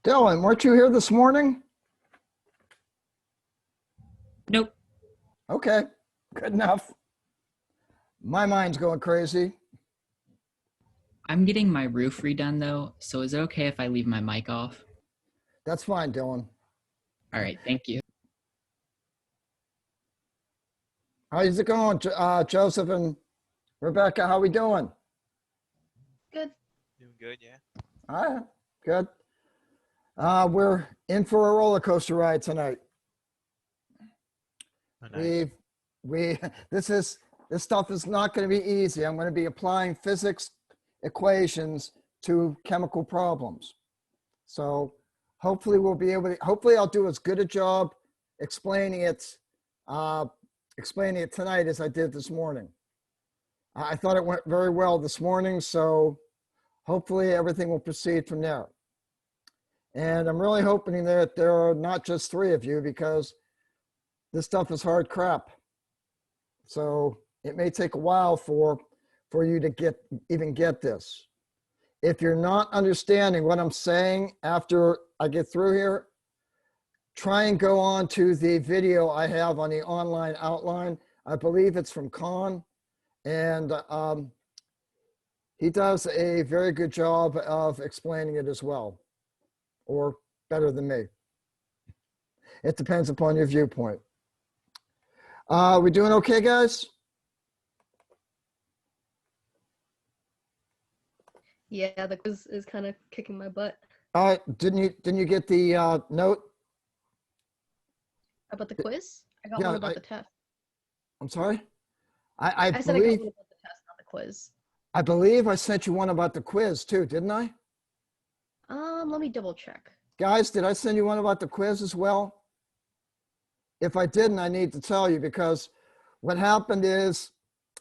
Dylan, weren't you here this morning? Nope. Okay, good enough. My mind's going crazy. I'm getting my roof redone though, so is it okay if I leave my mic off? That's fine, Dylan. All right, thank you. How's it going, Joseph and Rebecca? How we doing? Good. Doing good, yeah. All right, good. We're in for a roller coaster ride tonight. Oh, nice. This stuff is not going to be easy. I'm going to be applying physics equations to chemical problems. So hopefully we'll be able to, hopefully I'll do as good a job explaining it tonight as I did this morning. I thought it went very well this morning, so hopefully everything will proceed from there. And I'm really hoping that there are not just 3 of you, because this stuff is hard crap. So it may take a while for you to even get this. If you're not understanding what I'm saying after I get through here, try and go on to the video I have on the online outline. I believe it's from Khan, and he does a very good job of explaining it as well, or better than me. It depends upon your viewpoint. We doing okay, guys? Yeah, the quiz is kind of kicking my butt. All right, didn't you get the note? About the quiz? I got Yeah, one about the test. I'm sorry? I I said I got believe one about the test, not the quiz. I believe I sent you one about the quiz too, didn't I? Let me double check. Guys, did I send you one about the quiz as well? If I didn't, I need to tell you, because what happened is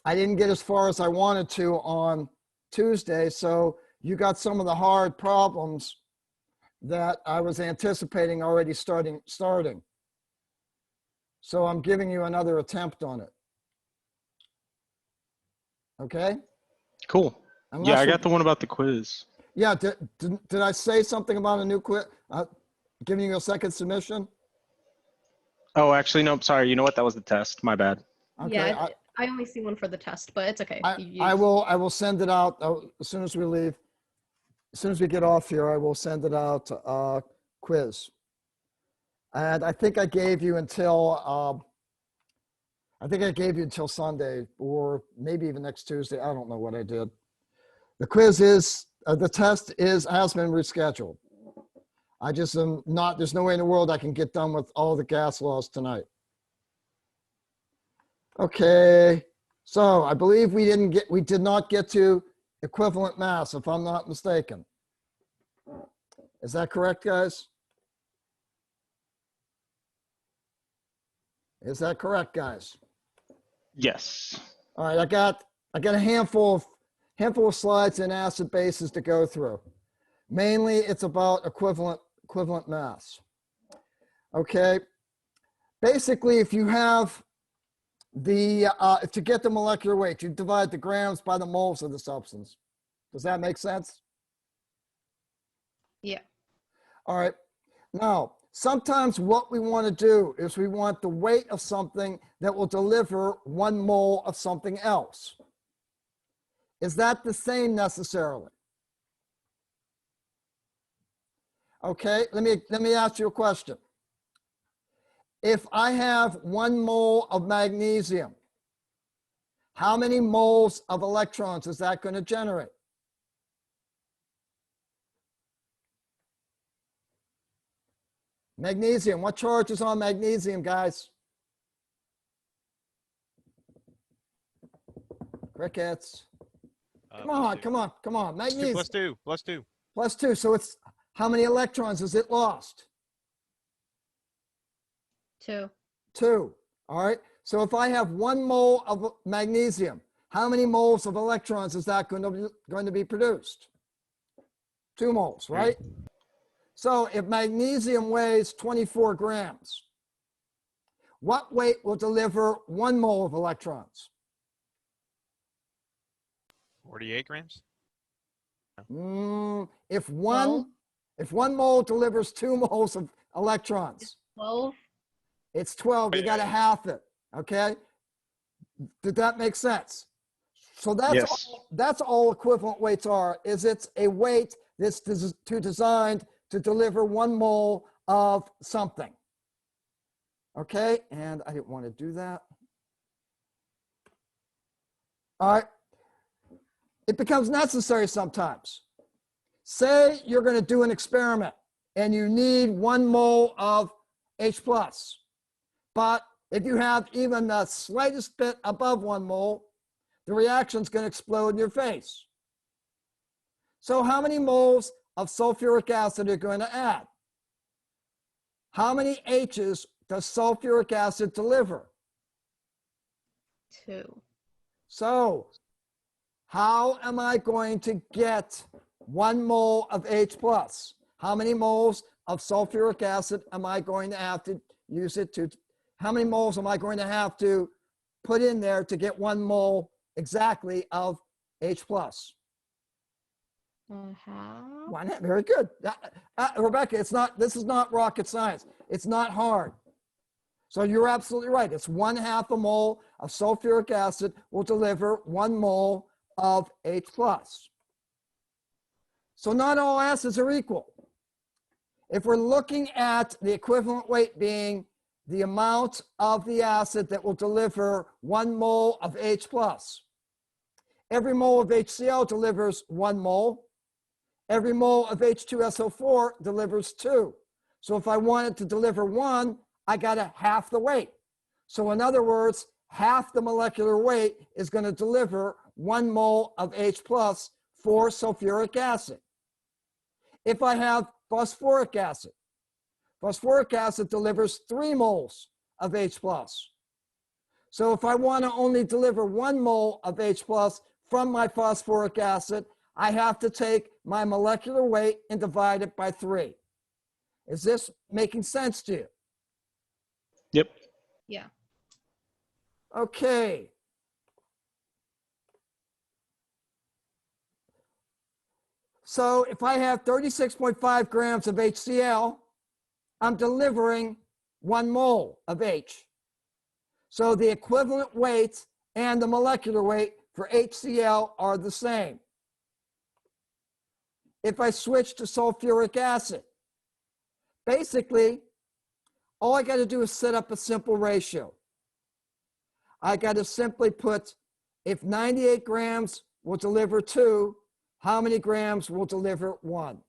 I didn't get as far as I wanted to on Tuesday, so you got some of the hard problems that I was anticipating already starting. So I'm giving you another attempt on it. Okay? Cool. Unless Yeah, I you- got the one about the quiz. Yeah, did I say something about a new quiz? Giving you a second submission? Oh, actually, no, sorry. You know what? That was the test. My bad. Okay, Yeah, I only see one for the test, but it's okay. I will send it out as soon as we leave. As soon as we get off here, I will send it out quiz. And I think I gave you until Sunday, or maybe even next Tuesday. I don't know what I did. The quiz is the test has been rescheduled. I just am not. There's no way in the world I can get done with all the gas laws tonight. Okay, so I believe we did not get to equivalent mass, if I'm not mistaken. Is that correct, guys? Is that correct, guys? Yes. All right, I got a handful of slides and acid bases to go through. Mainly, it's about equivalent mass. Okay, basically, if you have to get the molecular weight, you divide the grams by the moles of the substance. Does that make sense? Yeah. All right. Now, sometimes what we want to do is we want the weight of something that will deliver 1 mole of something else. Is that the same necessarily? Okay, let me ask you a question. If I have 1 mole of magnesium, how many moles of electrons is that going to generate? Magnesium, what charge is on magnesium, guys? Crickets. Come on. Magnesium. Plus two. Plus 2, so it's, how many electrons is it lost? 2. 2, all right? So if I have 1 mole of magnesium, how many moles of electrons is that going to be produced? 2 moles, right? So if magnesium weighs 24 grams, what weight will deliver 1 mole of electrons? 48 grams? If one If 1 mole delivers 2 moles of electrons, 12. it's 12. You got to half it. Okay. Did that make sense? So Yes. that's all equivalent weights are, is it's a weight that's designed to deliver 1 mole of something. Okay, and I didn't want to do that. All right, it becomes necessary sometimes. Say you're going to do an experiment and you need 1 mole of H plus, but if you have even the slightest bit above 1 mole, the reaction's going to explode in your face. So how many moles of sulfuric acid are you going to add? How many H's does sulfuric acid deliver? 2. So how am I going to get 1 mole of H plus? How many moles of sulfuric acid am I going to have to use it to? How many moles am I going to have to put in there to get 1 mole exactly of H plus? Why not? Very good. Rebecca, this is not rocket science. It's not hard. So you're absolutely right. It's 1/2 a mole of sulfuric acid will deliver 1 mole of H plus. So not all acids are equal. If we're looking at the equivalent weight being the amount of the acid that will deliver 1 mole of H plus, every mole of HCl delivers 1 mole. Every mole of H2SO4 delivers 2. So if I wanted to deliver 1, I got to half the weight. So in other words, half the molecular weight is going to deliver 1 mole of H plus for sulfuric acid. If I have phosphoric acid delivers 3 moles of H plus. So if I want to only deliver 1 mole of H plus from my phosphoric acid, I have to take my molecular weight and divide it by 3. Is this making sense to you? Yep. Yeah. Okay. So if I have 36.5 grams of HCl, I'm delivering 1 mole of H. So the equivalent weight and the molecular weight for HCl are the same. If I switch to sulfuric acid, basically, all I got to do is set up a simple ratio. I got to simply put, if 98 grams will deliver 2, how many grams will deliver 1?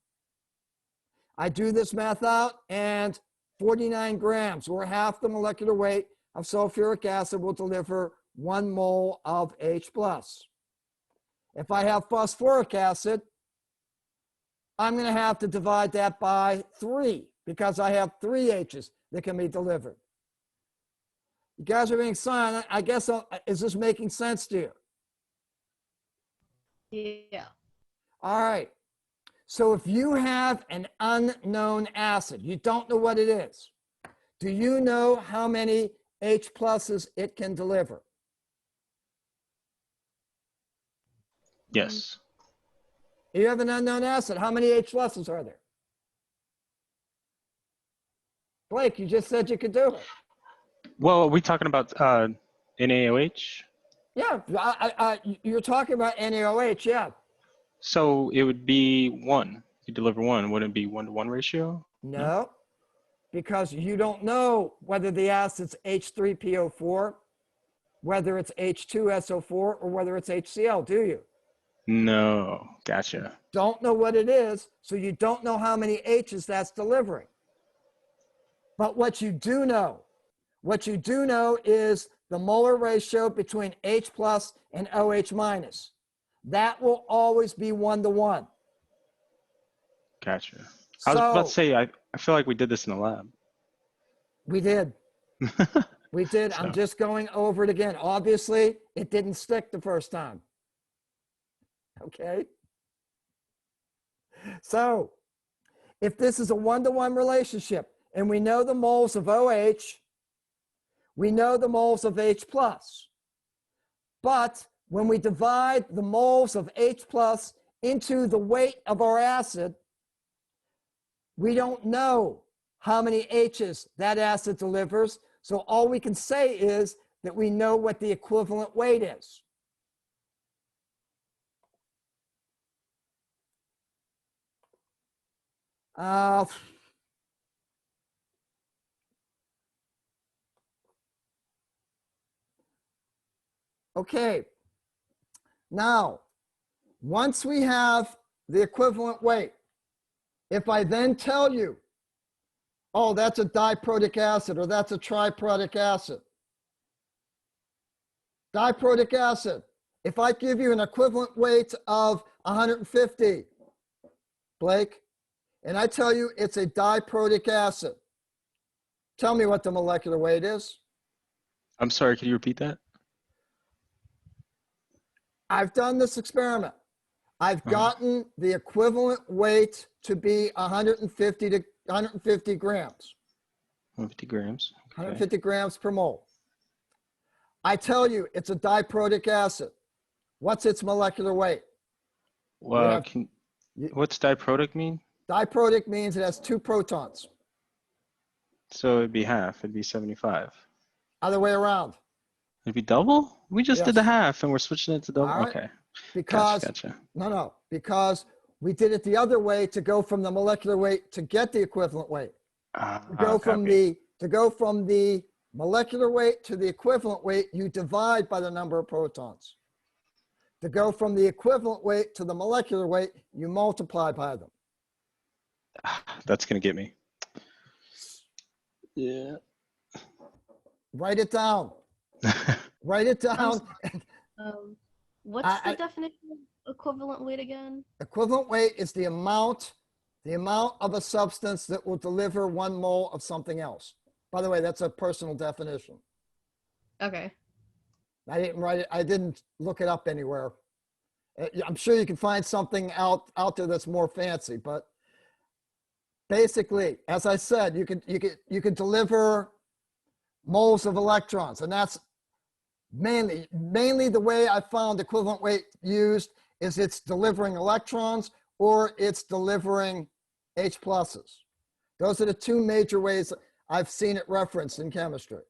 I do this math out, and 49 grams, or half the molecular weight of sulfuric acid, will deliver 1 mole of H plus. If I have phosphoric acid, I'm going to have to divide that by 3 because I have 3 H's that can be delivered. You guys are being silent. I guess, is this making sense to you? Yeah. All right. So if you have an unknown acid, you don't know what it is. Do you know how many H pluses it can deliver? Yes. You have an unknown acid. How many H pluses are there? Blake, you just said you could do it. Well, are we talking about NaOH? Yeah, you're talking about NaOH, yeah. So it would be 1. You deliver 1. Wouldn't it be 1-to-1 ratio? No, because you don't know whether the acid's H3PO4, whether it's H2SO4, or whether it's HCl, do you? No. Gotcha. Don't know what it is, so you don't know how many H's that's delivering. But what you do know is the molar ratio between H plus and OH minus. That will always be 1-to-1. Gotcha. I was about to So say, I feel like we did this in the lab. we did. We did. So. I'm just going over it again. Obviously, it didn't stick the first time. Okay. So if this is a 1-to-1 relationship and we know the moles of OH, we know the moles of H plus. But when we divide the moles of H plus into the weight of our acid, We don't know how many H's that acid delivers. So all we can say is that we know what the equivalent weight is. Okay. Now, once we have the equivalent weight, if I then tell you, oh, that's a diprotic acid or that's a triprotic acid. Diprotic acid, if I give you an equivalent weight of 150, Blake, and I tell you it's a diprotic acid, tell me what the molecular weight is. I'm sorry, could you repeat that? I've done this experiment. I've gotten the equivalent weight to be 150 to 150 grams. 150 grams. Okay. 150 grams per mole. I tell you it's a diprotic acid. What's its molecular weight? Well, what's diprotic mean? Diprotic means it has 2 protons. So it'd be half. It'd be 75. Other way around. It'd be double? We just did the Yes. half and we're switching it to double. All right. Okay. Because, Gotcha. no, because we did it the other way to go from the molecular weight to get the equivalent weight. To go from the molecular weight to the equivalent weight, you divide by the number of protons. To go from the equivalent weight to the molecular weight, you multiply by them. That's going to get me. Yeah. Write it down. Write it down. What's the definition of equivalent weight again? Equivalent weight is the amount of a substance that will deliver 1 mole of something else. By the way, that's a personal definition. Okay. I didn't write it. I didn't look it up anywhere. I'm sure you can find something out there that's more fancy, but basically, as I said, you can deliver moles of electrons, and that's mainly the way I found equivalent weight used is it's delivering electrons or it's delivering H pluses. Those are the 2 major ways I've seen it referenced in chemistry.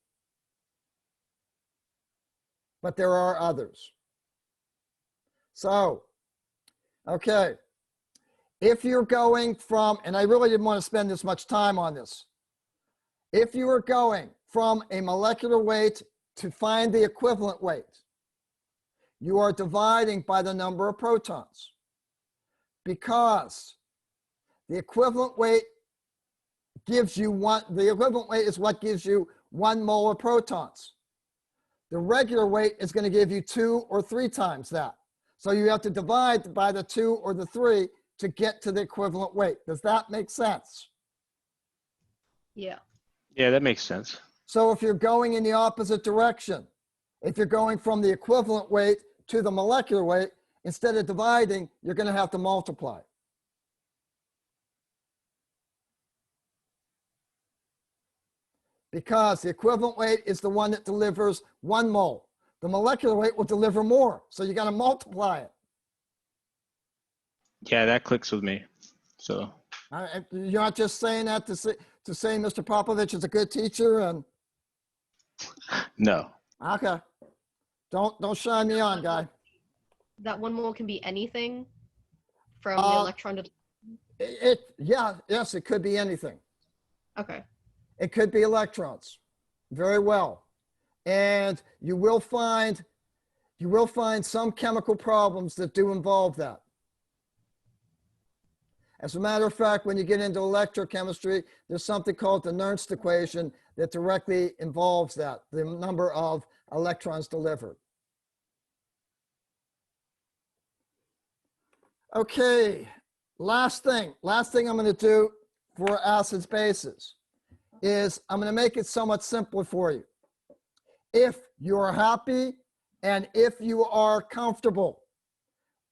But there are others. So, okay. If you're going from, and I really didn't want to spend this much time on this. If you are going from a molecular weight to find the equivalent weight, you are dividing by the number of protons, because the equivalent weight gives you the equivalent weight is what gives you 1 mole of protons. The regular weight is going to give you 2 or 3 times that. So you have to divide by the 2 or the 3 to get to the equivalent weight. Does that make sense? Yeah. Yeah, that makes sense. So if you're going in the opposite direction, if you're going from the equivalent weight to the molecular weight, instead of dividing, you're going to have to multiply. Because the equivalent weight is the one that delivers 1 mole. The molecular weight will deliver more, so you got to multiply it. Yeah, that clicks with me. So You're not just saying that to say Mr. Popovich is a good teacher and no. okay. Don't shine me on, guy. That 1 mole can be anything from the electron to. Yes, it could be anything. Okay. It could be electrons. Very well. And you will find some chemical problems that do involve that. As a matter of fact, when you get into electrochemistry, there's something called the Nernst equation that directly involves that, the number of electrons delivered. Okay, last thing I'm going to do for acids bases is I'm going to make it somewhat simpler for you. If you are happy and if you are comfortable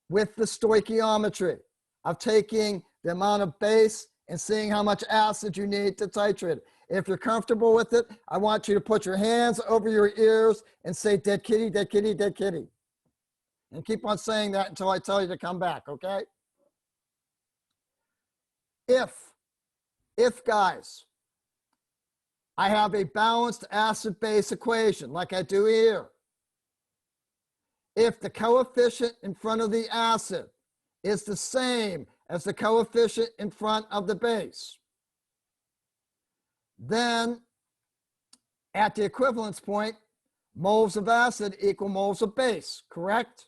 with the stoichiometry of taking the amount of base and seeing how much acid you need to titrate it. If you're comfortable with it, I want you to put your hands over your ears and say, dead kitty, dead kitty, dead kitty. And keep on saying that until I tell you to come back, okay? If if, guys, I have a balanced acid-base equation like I do here, if the coefficient in front of the acid is the same as the coefficient in front of the base, then at the equivalence point, moles of acid equal moles of base, correct?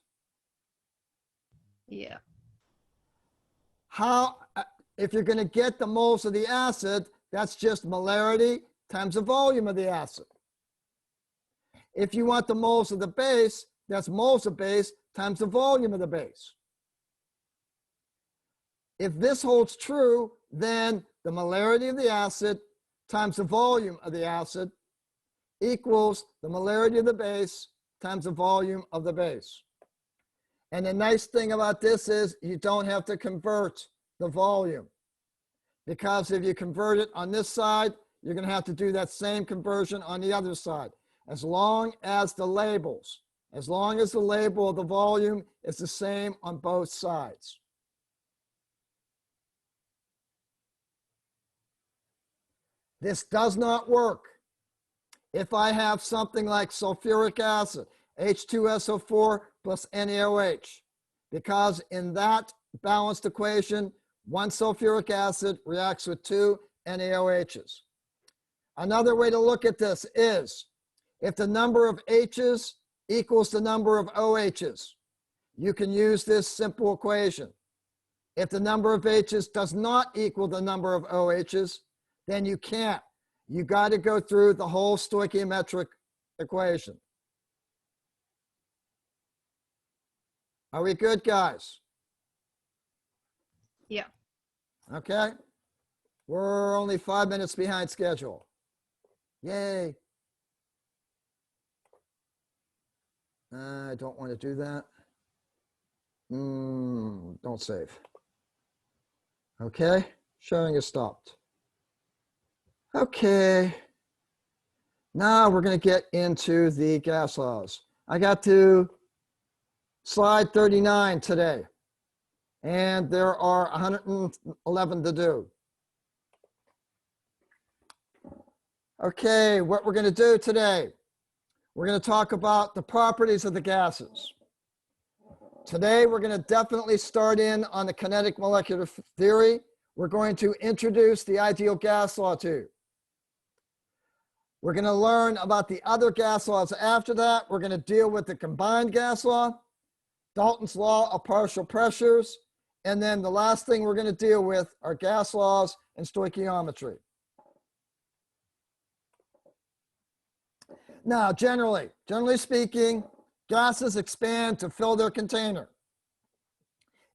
Yeah. How, if you're going to get the moles of the acid, that's just molarity times the volume of the acid. If you want the moles of the base, that's moles of base times the volume of the base. If this holds true, then the molarity of the acid times the volume of the acid equals the molarity of the base times the volume of the base. And the nice thing about this is you don't have to convert the volume, because if you convert it on this side, you're going to have to do that same conversion on the other side. As long as the label of the volume is the same on both sides. This does not work if I have something like sulfuric acid, H2SO4 plus NaOH, because in that balanced equation, one sulfuric acid reacts with two NaOHs. Another way to look at this is if the number of H's equals the number of OHs, you can use this simple equation. If the number of H's does not equal the number of OHs, then you can't. You got to go through the whole stoichiometric equation. Are we good, guys? Yeah. Okay. We're only 5 minutes behind schedule. Yay. I don't want to do that. Don't save. Okay. Sharing is stopped. Okay. Now we're going to get into the gas laws. I got to slide 39 today, and there are 111 to do. Okay, what we're going to do today, we're going to talk about the properties of the gases. Today, we're going to definitely start in on the kinetic molecular theory. We're going to introduce the ideal gas law to you. We're going to learn about the other gas laws after that. We're going to deal with the combined gas law, Dalton's law of partial pressures, and then the last thing we're going to deal with are gas laws and stoichiometry. Now, generally speaking, gases expand to fill their container.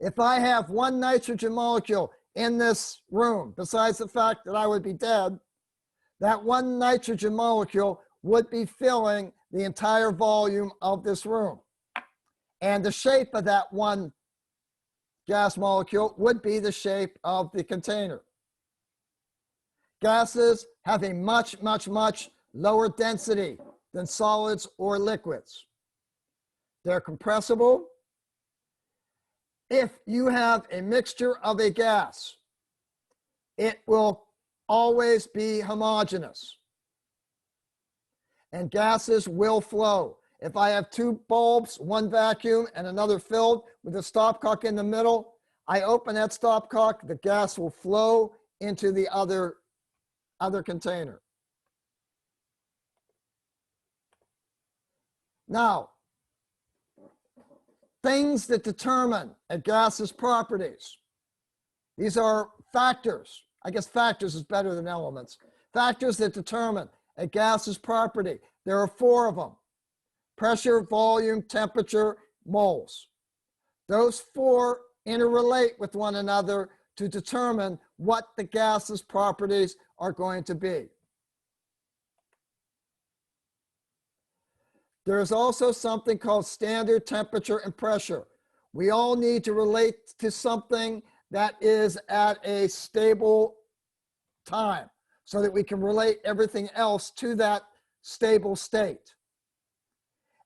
If I have one nitrogen molecule in this room, besides the fact that I would be dead, that one nitrogen molecule would be filling the entire volume of this room. And the shape of that one gas molecule would be the shape of the container. Gases have a much, much, much lower density than solids or liquids. They're compressible. If you have a mixture of a gas, it will always be homogeneous. And gases will flow. If I have two bulbs, one vacuum and another filled with a stopcock in the middle, I open that stopcock, the gas will flow into the other container. Now, things that determine a gas's properties. These are factors. I guess factors is better than elements. Factors that determine a gas's property. There are 4 of them. Pressure, volume, temperature, moles. Those 4 interrelate with one another to determine what the gas's properties are going to be. There is also something called standard temperature and pressure. We all need to relate to something that is at a stable time so that we can relate everything else to that stable state.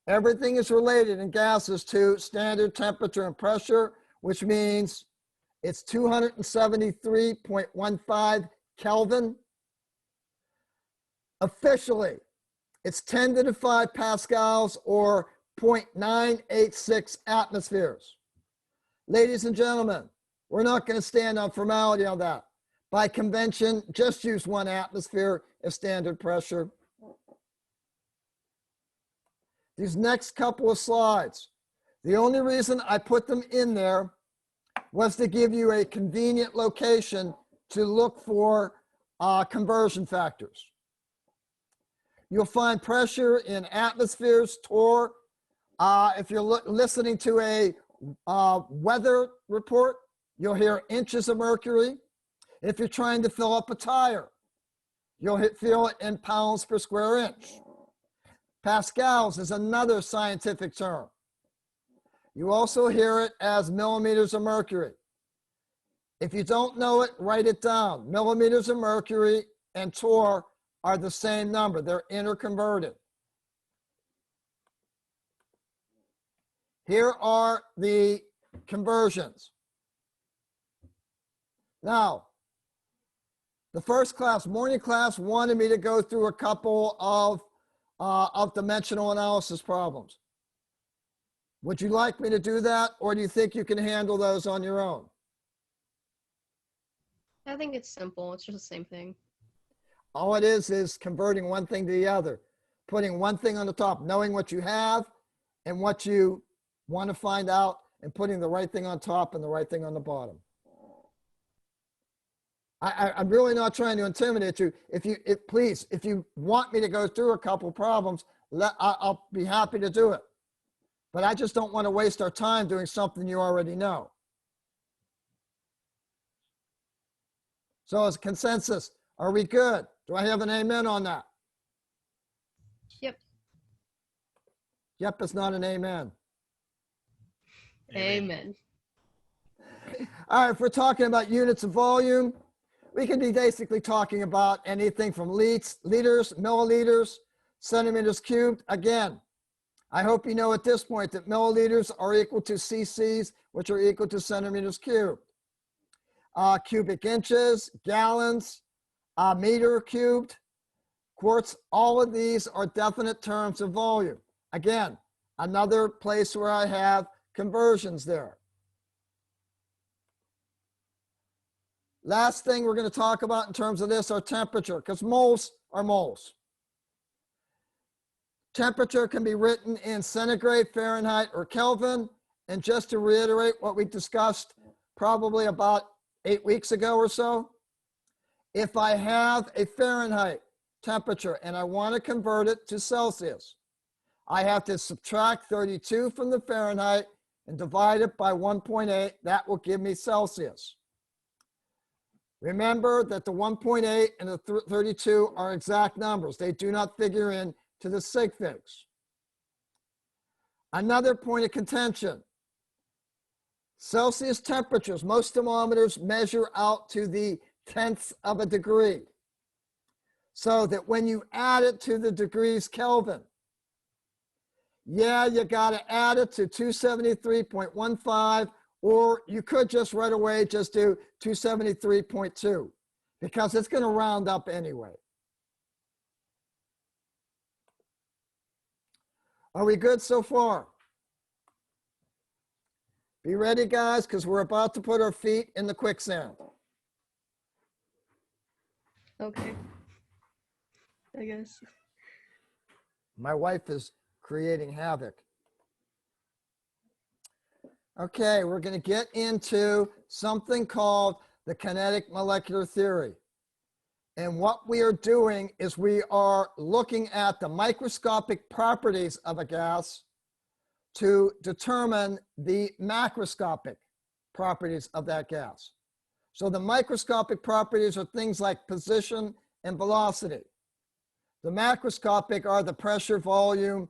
Everything is related in gases to standard temperature and pressure, which means it's 273.15 Kelvin. Officially, it's 10 to the 5 pascals or 0.986 atmospheres. Ladies and gentlemen, we're not going to stand on formality on that. By convention, just use 1 atmosphere as standard pressure. These next couple of slides, the only reason I put them in there was to give you a convenient location to look for conversion factors. You'll find pressure in atmospheres, torr. If you're listening to a weather report, you'll hear inches of mercury. If you're trying to fill up a tire, you'll feel it in pounds per square inch. Pascals is another scientific term. You also hear it as millimeters of mercury. If you don't know it, write it down. Millimeters of mercury and torr are the same number. They're interconverted. Here are the conversions. Now, the first class, morning class, wanted me to go through a couple of dimensional analysis problems. Would you like me to do that, or do you think you can handle those on your own? I think it's simple. It's just the same thing. All it is converting one thing to the other, putting one thing on the top, knowing what you have and what you want to find out, and putting the right thing on top and the right thing on the bottom. I'm really not trying to intimidate you. Please, if you want me to go through a couple problems, I'll be happy to do it. But I just don't want to waste our time doing something you already know. So as a consensus, are we good? Do I have an amen on that? Yep. Yep, it's not an amen. Amen. All right, if we're talking about units of volume, we can be basically talking about anything from liters, milliliters, centimeters cubed. Again, I hope you know at this point that milliliters are equal to cc's, which are equal to centimeters cubed. Cubic inches, gallons, meter cubed, quarts, all of these are definite terms of volume. Again, another place where I have conversions there. Last thing we're going to talk about in terms of this are temperature, because moles are moles. Temperature can be written in centigrade, Fahrenheit, or Kelvin. And just to reiterate what we discussed probably about 8 weeks ago or so, if I have a Fahrenheit temperature and I want to convert it to Celsius, I have to subtract 32 from the Fahrenheit and divide it by 1.8. That will give me Celsius. Remember that the 1.8 and the 32 are exact numbers. They do not figure in to the sig figs. Another point of contention. Celsius temperatures, most thermometers measure out to the tenths of a degree. So that when you add it to the degrees Kelvin, yeah, you got to add it to 273.15, or you could just right away just do 273.2 because it's going to round up anyway. Are we good so far? Be ready, guys, because we're about to put our feet in the quicksand. Okay. I guess. My wife is creating havoc. Okay, we're going to get into something called the kinetic molecular theory. And what we are doing is we are looking at the microscopic properties of a gas to determine the macroscopic properties of that gas. So the microscopic properties are things like position and velocity. The macroscopic are the pressure, volume,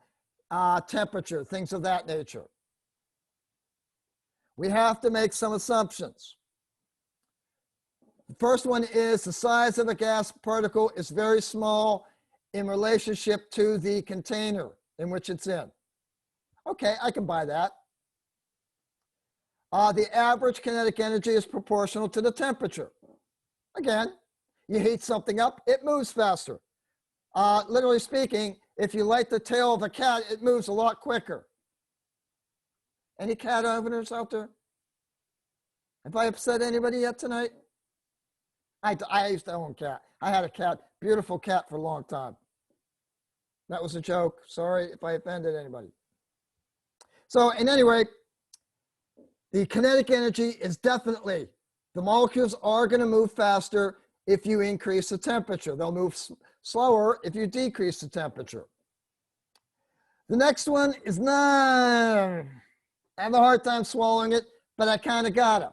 temperature, things of that nature. We have to make some assumptions. The first one is the size of a gas particle is very small in relationship to the container in which it's in. Okay, I can buy that. The average kinetic energy is proportional to the temperature. Again, You heat something up, it moves faster. Literally speaking, if you light the tail of a cat, it moves a lot quicker. Any cat owners out there? Have I upset anybody yet tonight? I used to own a cat. I had a cat, beautiful cat for a long time. That was a joke. Sorry if I offended anybody. So in any way, the kinetic energy is definitely, the molecules are going to move faster if you increase the temperature. They'll move slower if you decrease the temperature. The next one is I have a hard time swallowing it, but I kind of got it.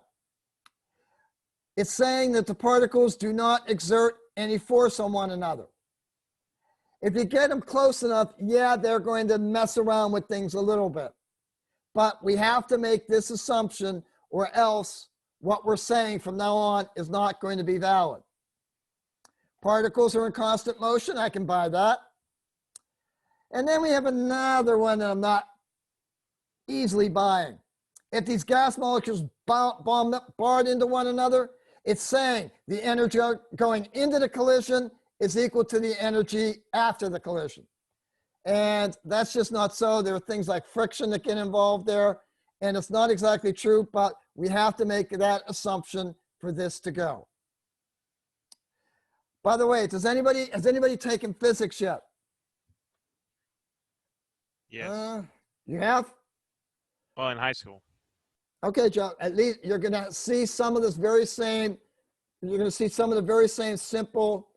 It's saying that the particles do not exert any force on one another. If you get them close enough, yeah, they're going to mess around with things a little bit. But we have to make this assumption, or else what we're saying from now on is not going to be valid. Particles are in constant motion. I can buy that. And then we have another one that I'm not easily buying. If these gas molecules barred into one another, it's saying the energy going into the collision is equal to the energy after the collision. And that's just not so. There are things like friction that get involved there. And it's not exactly true, but we have to make that assumption for this to go. By the way, has anybody taken physics yet? Yes. You have? Well, in high school. Okay, Joe, at least you're going to see some of this very same, you're going to see some of the very same simple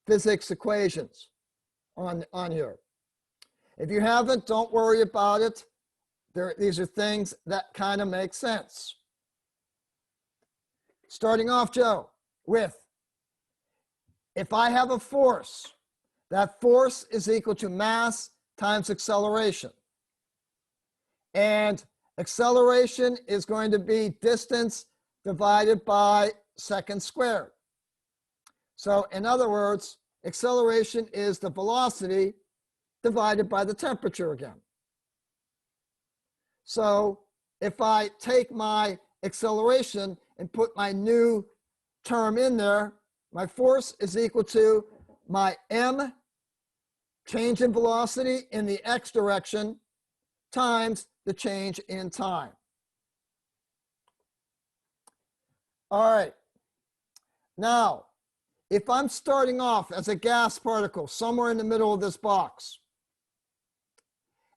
physics equations on here. If you haven't, don't worry about it. These are things that kind of make sense. Starting off, Joe, with if I have a force, that force is equal to mass times acceleration. And acceleration is going to be distance divided by seconds squared. So in other words, acceleration is the velocity divided by the temperature again. So if I take my acceleration and put my new term in there, my force is equal to my m, change in velocity in the x direction, times the change in time. All right. Now, if I'm starting off as a gas particle somewhere in the middle of this box,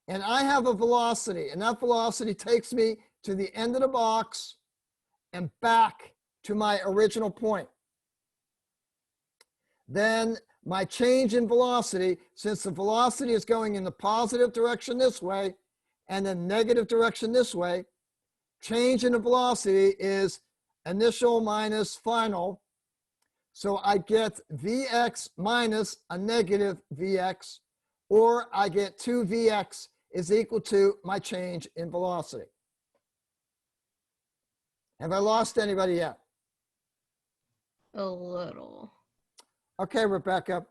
and I have a velocity, and that velocity takes me to the end of the box and back to my original point, then my change in velocity, since the velocity is going in the positive direction this way and the negative direction this way, change in the velocity is initial minus final. So I get Vx minus a negative Vx, or I get 2Vx is equal to my change in velocity. Have I lost anybody yet? A little. Okay, Rebecca,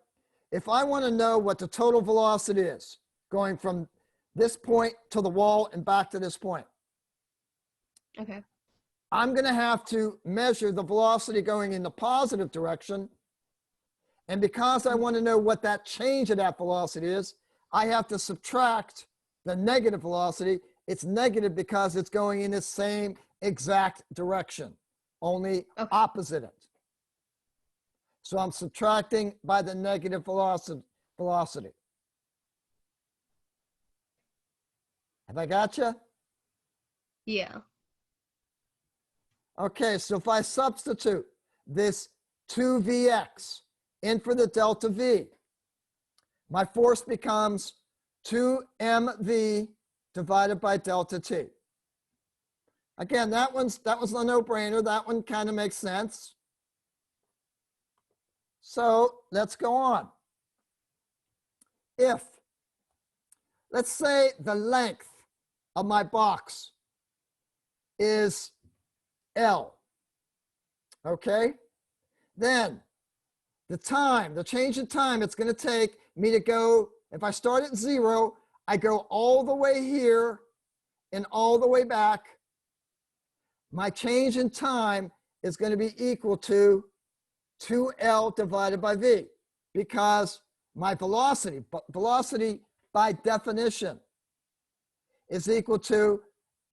if I want to know what the total velocity is going from this point to the wall and back to this point, Okay. I'm going to have to measure the velocity going in the positive direction. And because I want to know what that change of that velocity is, I have to subtract the negative velocity. It's negative because it's going in the same exact direction, only opposite it. So I'm subtracting by the negative velocity. Have I got you? Yeah. Okay, so if I substitute this 2Vx in for the delta V, my force becomes 2mv divided by delta T. Again, that was a no-brainer. That one kind of makes sense. So let's go on. If, let's say the length of my box is L, okay? Then the change in time it's going to take me to go, if I start at 0, I go all the way here and all the way back. My change in time is going to be equal to 2L divided by V, because my velocity by definition is equal to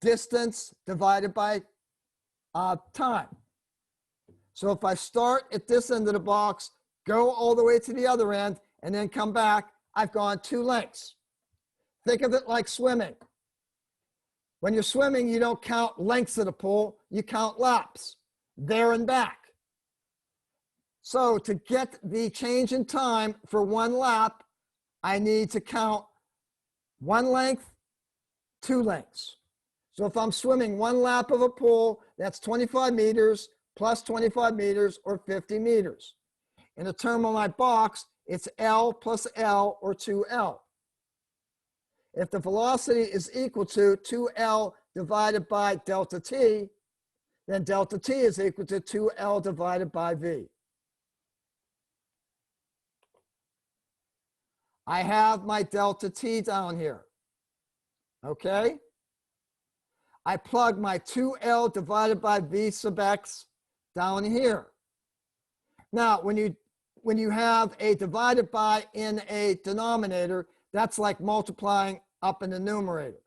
distance divided by time. So if I start at this end of the box, go all the way to the other end, and then come back, I've gone 2 lengths. Think of it like swimming. When you're swimming, you don't count lengths of the pool, you count laps, there and back. So to get the change in time for 1 lap, I need to count 1 length, 2 lengths. So if I'm swimming 1 lap of a pool, that's 25 meters plus 25 meters or 50 meters. In the term of my box, it's L plus L or 2L. If the velocity is equal to 2L divided by delta T, then delta T is equal to 2L divided by V. I have my delta T down here, okay? I plug my 2L divided by V sub X down here. Now, when you have a divided by in a denominator, that's like multiplying up in the numerator.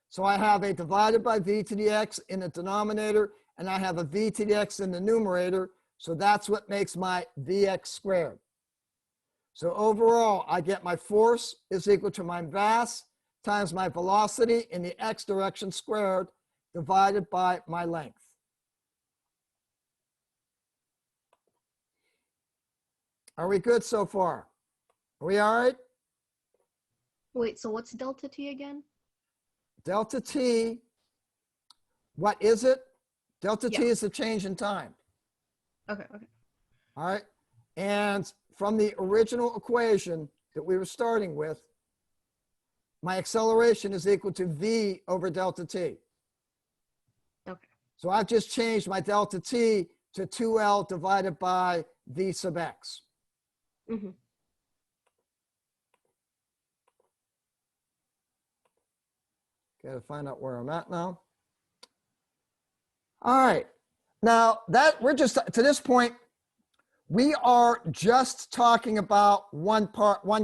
So I have a divided by V to the X in the denominator, and I have a V to the X in the numerator. So that's what makes my Vx squared. So overall, I get my force is equal to my mass times my velocity in the X direction squared divided by my length. Are we good so far? Are we all right? Wait, so what's delta T again? Delta T, what is it? Delta T Yeah. is the change in time. Okay. All right. And from the original equation that we were starting with, my acceleration is equal to V over delta T. Okay. So I've just changed my delta T to 2L divided by V sub X. Mm-hmm. Got to find out where I'm at now. All right. Now that we're just to this point, we are just talking about one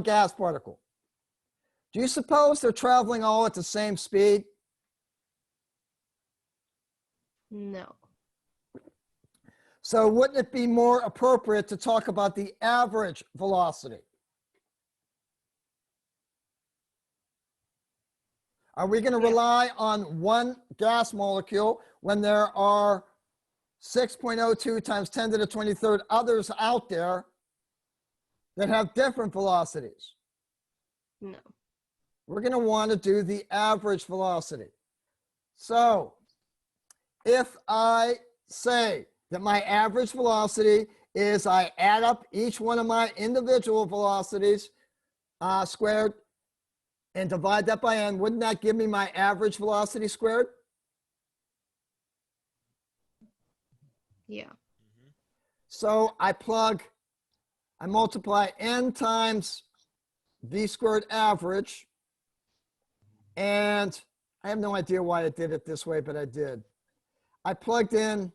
gas particle. Do you suppose they're traveling all at the same speed? No. So wouldn't it be more appropriate to talk about the average velocity? Are we going to rely on one gas molecule when there are 6.02 times 10 to the 23rd others out there that have different velocities? No. We're going to want to do the average velocity. So if I say that my average velocity is I add up each one of my individual velocities squared and divide that by n, wouldn't that give me my average velocity squared? Yeah. So I multiply n times v squared average, and I have no idea why I did it this way, but I did. I plugged in,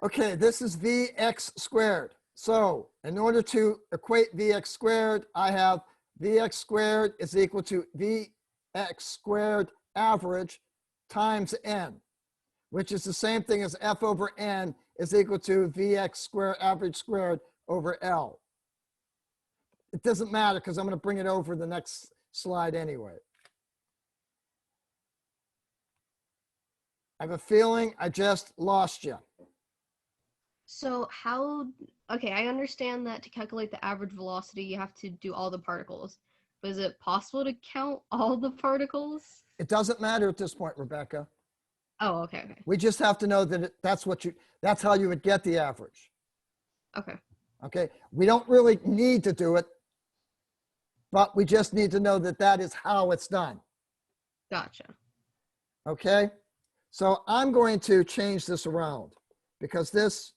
okay, this is Vx squared. So in order to equate Vx squared, I have Vx squared is equal to Vx squared average times n, which is the same thing as F over n is equal to Vx squared average squared over L. It doesn't matter because I'm going to bring it over the next slide anyway. I have a feeling I just lost you. So okay, I understand that to calculate the average velocity, you have to do all the particles. But is it possible to count all the particles? It doesn't matter at this point, Rebecca. Oh, okay. We just have to know that that's how you would get the average. Okay. Okay. We don't really need to do it, but we just need to know that that is how it's done. Gotcha. Okay. So I'm going to change this around because this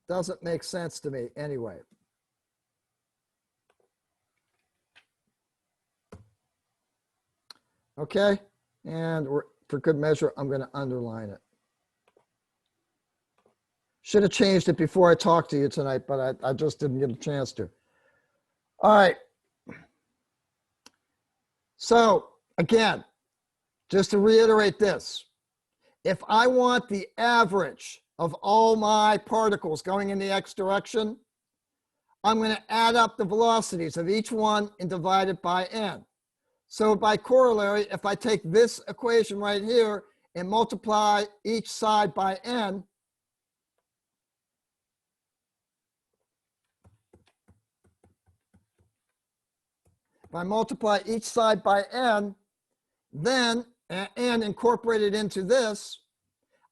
doesn't make sense to me anyway. Okay. And for good measure, I'm going to underline it. Should have changed it before I talked to you tonight, but I just didn't get a chance to. All right. So again, just to reiterate this, if I want the average of all my particles going in the x direction, I'm going to add up the velocities of each one and divide it by n. So by corollary, if I take this equation right here and multiply each side by n, if I multiply each side by n, then n incorporated into this,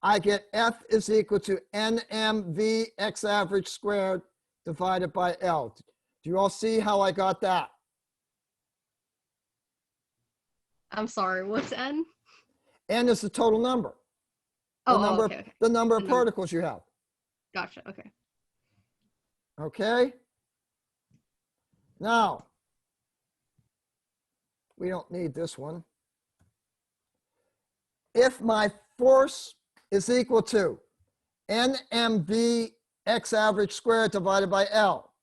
I get F is equal to NMV x average squared divided by L. Do you all see how I got that? I'm sorry, what's n? N is the total number. Oh, The okay. the number of The number. particles you have. Gotcha, okay. Okay? Now, we don't need this one. If my force is equal to NMV x average squared divided by L,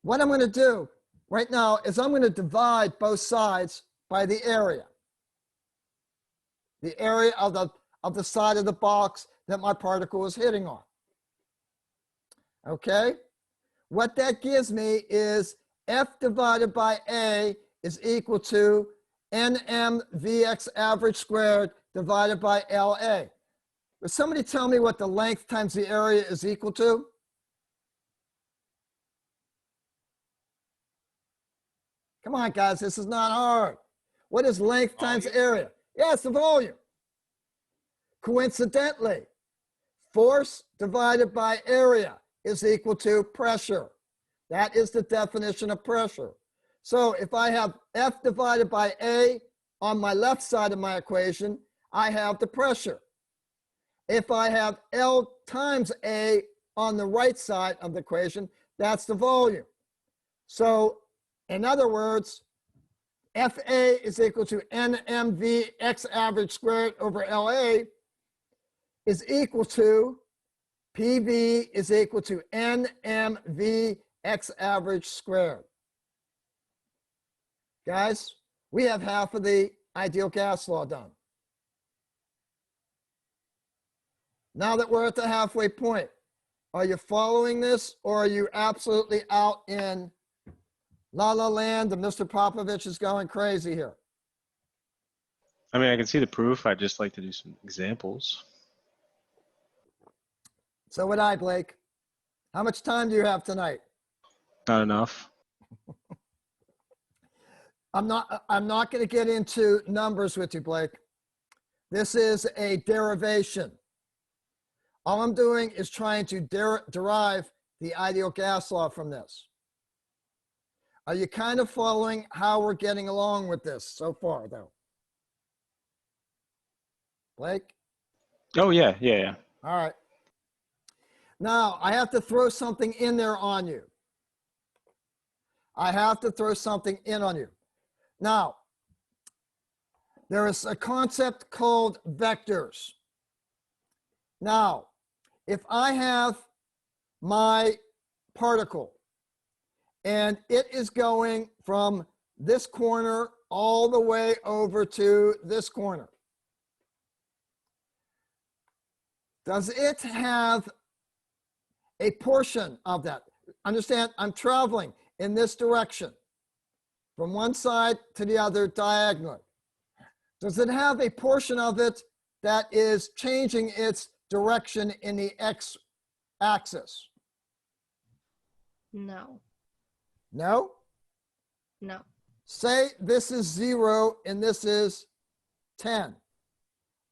what I'm going to do right now is I'm going to divide both sides by the area. The area of the side of the box that my particle is hitting on. Okay? What that gives me is F divided by A is equal to NMVX average squared divided by LA. Will somebody tell me what the length times the area is equal to? Come on, guys, this is not hard. What is length times area? Yes, the volume. Coincidentally, force divided by area is equal to pressure. That is the definition of pressure. So if I have F divided by A on my left side of my equation, I have the pressure. If I have L times A on the right side of the equation, that's the volume. So in other words, FA is equal to NMV x average squared over LA is equal to PV is equal to NMV x average squared. Guys, we have half of the ideal gas law done. Now that we're at the halfway point, are you following this or are you absolutely out in La La Land and Mr. Popovich is going crazy here? I mean, I can see the proof. I'd just like to do some examples. So would I, Blake. How much time do you have tonight? Not enough. I'm not going to get into numbers with you, Blake. This is a derivation. All I'm doing is trying to derive the ideal gas law from this. Are you kind of following how we're getting along with this so far, though? Blake? Oh, yeah. All right. Now, I have to throw something in there on you. I have to throw something in on you. Now, there is a concept called vectors. Now, if I have my particle and it is going from this corner all the way over to this corner, does it have a portion of that? Understand, I'm traveling in this direction from one side to the other diagonally. Does it have a portion of it that is changing its direction in the x-axis? No. No? No. Say this is 0 and this is 10.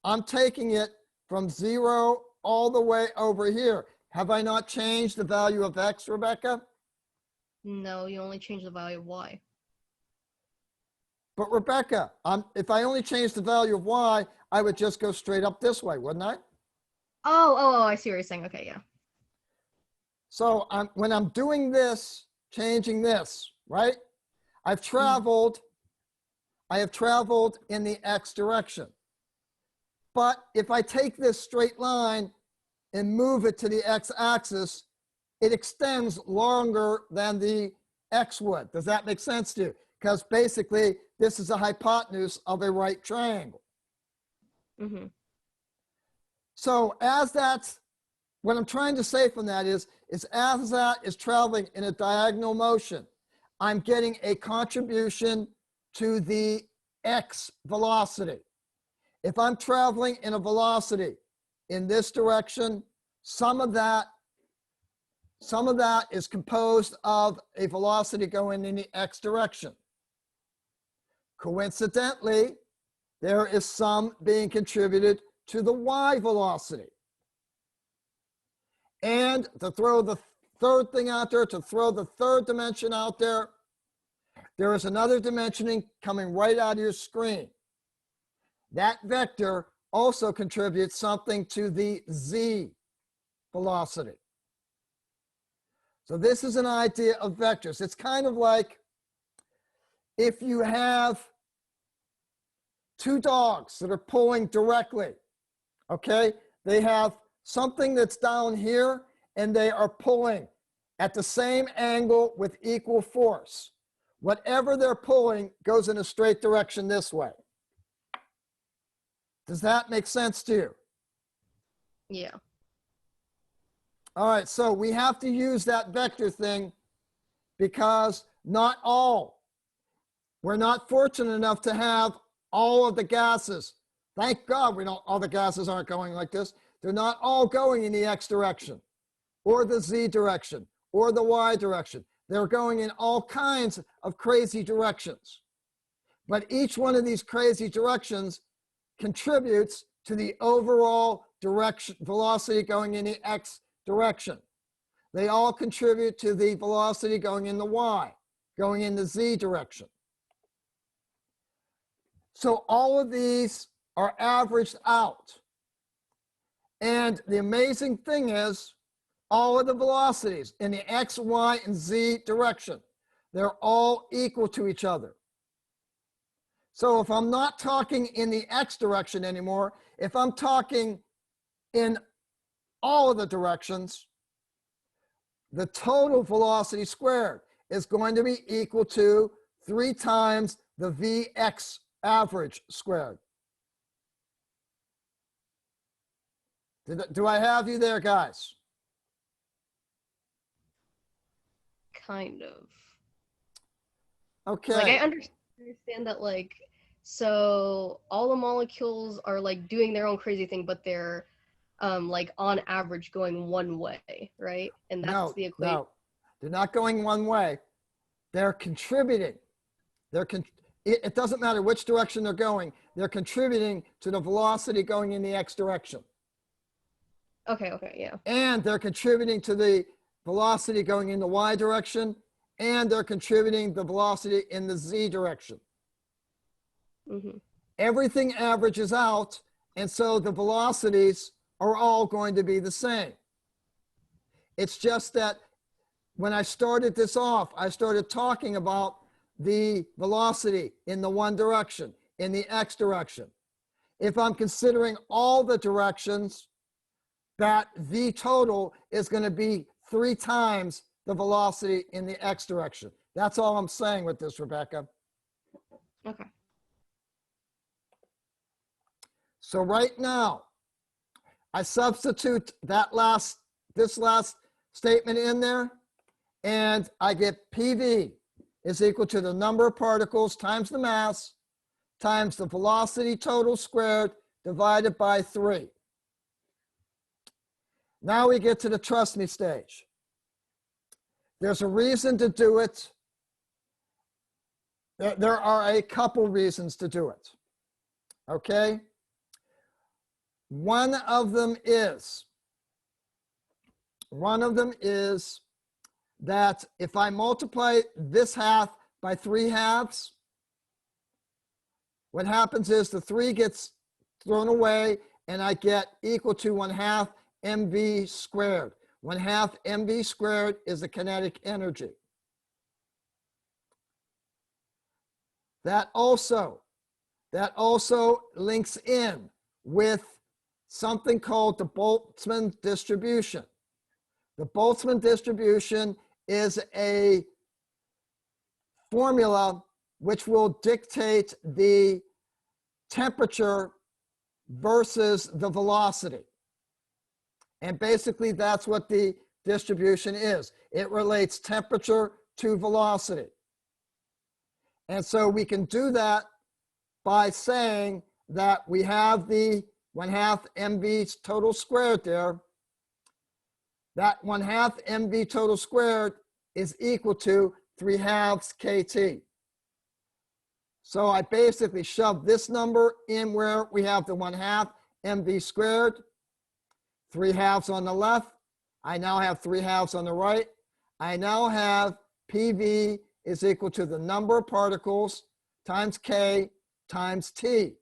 I'm taking it from 0 all the way over here. Have I not changed the value of x, Rebecca? No, you only change the value of y. But Rebecca, if I only change the value of y, I would just go straight up this way, wouldn't I? Oh, I see what you're saying. Okay, yeah. So when I'm doing this, changing this, right? I have traveled in the x direction. But if I take this straight line and move it to the x-axis, it extends longer than the x would. Does that make sense to you? Because basically, this is a hypotenuse of a right triangle. Mm-hmm. So as that's, what I'm trying to say from that is as that is traveling in a diagonal motion, I'm getting a contribution to the x velocity. If I'm traveling in a velocity in this direction, some of that is composed of a velocity going in the x direction. Coincidentally, there is some being contributed to the y velocity. And to throw the third thing out there, to throw the third dimension out there, there is another dimensioning coming right out of your screen. That vector also contributes something to the z velocity. So this is an idea of vectors. It's kind of like if you have two dogs that are pulling directly, okay? They have something that's down here and they are pulling at the same angle with equal force. Whatever they're pulling goes in a straight direction this way. Does that make sense to you? Yeah. All right, so we have to use that vector thing because we're not fortunate enough to have all of the gases. Thank God all the gases aren't going like this. They're not all going in the x direction or the z direction or the y direction. They're going in all kinds of crazy directions. But each one of these crazy directions contributes to the overall direction, velocity going in the x direction. They all contribute to the velocity going in the y, going in the z direction. So all of these are averaged out. And the amazing thing is, all of the velocities in the x, y, and z direction, they're all equal to each other. So if I'm not talking in the x direction anymore, if I'm talking in all of the directions, the total velocity squared is going to be equal to 3 times the Vx average squared. Do I have you there, guys? Kind of. Okay. Like I understand that, like, so all the molecules are like doing their own crazy thing, but they're like on average going one way, right? And that's the equation. No, they're not going one way. They're contributing. It doesn't matter which direction they're going. They're contributing to the velocity going in the x direction. Okay, yeah. And they're contributing to the velocity going in the y direction, and they're contributing the velocity in the z direction. Mm-hmm. Everything averages out, and so the velocities are all going to be the same. It's just that when I started this off, I started talking about the velocity in the one direction, in the x direction. If I'm considering all the directions, that v total is going to be 3 times the velocity in the x direction. That's all I'm saying with this, Rebecca. Okay. So right now, I substitute this last statement in there, and I get PV is equal to the number of particles times the mass times the velocity total squared divided by 3. Now we get to the trust me stage. There's a reason to do it. There are a couple reasons to do it. Okay? One of them is that if I multiply this half by 3 halves, what happens is the 3 gets thrown away and I get equal to 1/2 mv squared. 1/2 mv squared is the kinetic energy. That also links in with something called the Boltzmann distribution. The Boltzmann distribution is a formula which will dictate the temperature versus the velocity. And basically that's what the distribution is. It relates temperature to velocity. And so we can do that by saying that we have the 1/2 mv total squared there. That 1/2 mv total squared is equal to 3/2 kT. So I basically shove this number in where we have the 1/2 mv squared, 3/2 on the left. I now have 3/2 on the right. I now have PV is equal to the number of particles times K times T.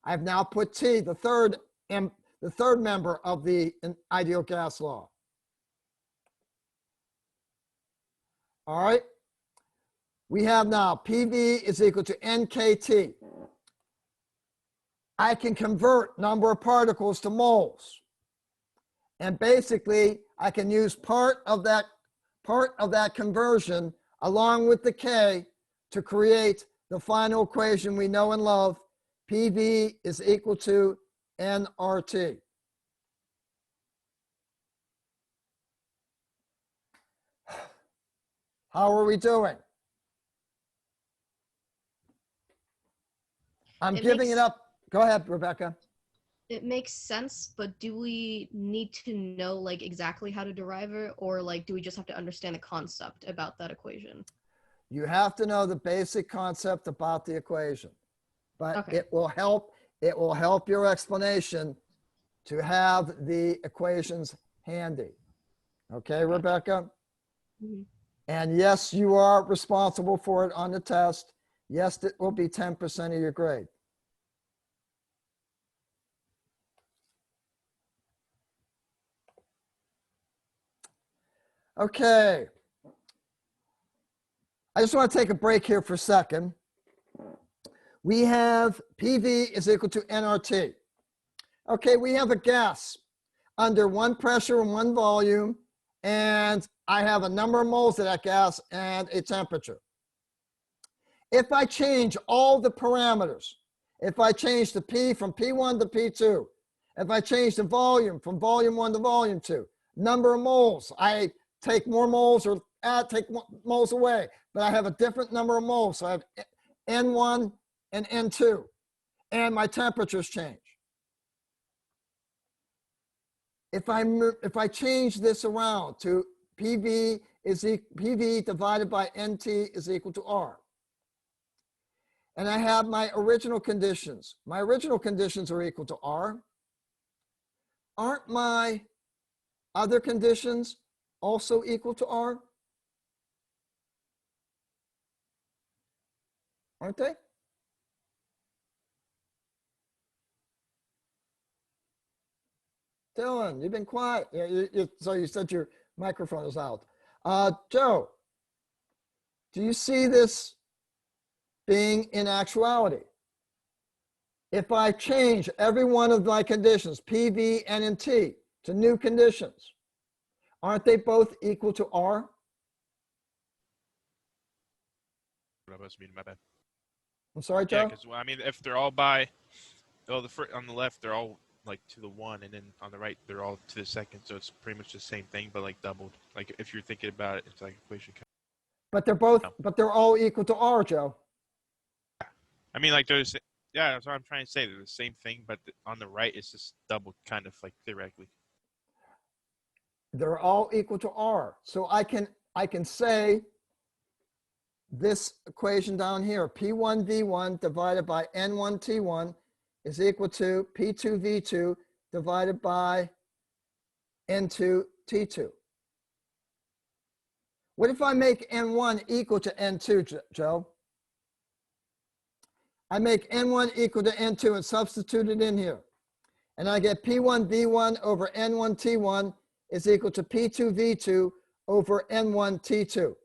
I've now put T, the third member of the ideal gas law. All right. We have now PV is equal to NKT. I can convert number of particles to moles. And basically, I can use part of that conversion along with the K to create the final equation we know and love. PV is equal to nRT. How are we doing? I'm giving it up. Go ahead, Rebecca. It makes sense, but do we need to know like exactly how to derive it, or like do we just have to understand the concept about that equation? You have to know the basic concept about the equation, but Okay. it will help your explanation to have the equations handy. Okay, Rebecca? Mhm. And yes, you are responsible for it on the test. Yes, it will be 10% of your grade. Okay. I just want to take a break here for a second. We have PV is equal to nRT. Okay, we have a gas under one pressure and one volume, and I have a number of moles of that gas and a temperature. If I change all the parameters, if I change the P from P1 to P2, if I change the volume from volume 1 to volume 2, number of moles, I take more moles or take moles away, but I have a different number of moles. So I have N1 and N2, and my temperatures change. If I change this around to PV divided by NT is equal to R, and I have my original conditions. My original conditions are equal to R. Aren't my other conditions also equal to R? Aren't they? Dylan, you've been quiet. So you said your microphone is out. Joe, do you see this being in actuality? If I change every one of my conditions, P, V, N, and T, to new conditions, aren't they both equal to R? What I was meaning, my bad. I'm sorry, Yeah, Joe? because I mean, if they're all by, oh, on the left they're all like to the one, and then on the right they're all to the second. So it's pretty much the same thing, but like doubled. Like if you're thinking about it, it's like equation. But they're all equal to R, Joe. I mean, like there's, yeah, that's what I'm trying to say. They're the same thing, but on the right it's just doubled, kind of like theoretically. They're all equal to R. So I can say this equation down here, P1V1 divided by N1T1 is equal to P2V2 divided by N2T2. What if I make N1 equal to N2, Joe? I make N1 equal to N2 and substitute it in here. And I get P1V1 over N1T1 is equal to P2V2 over N1T2. Do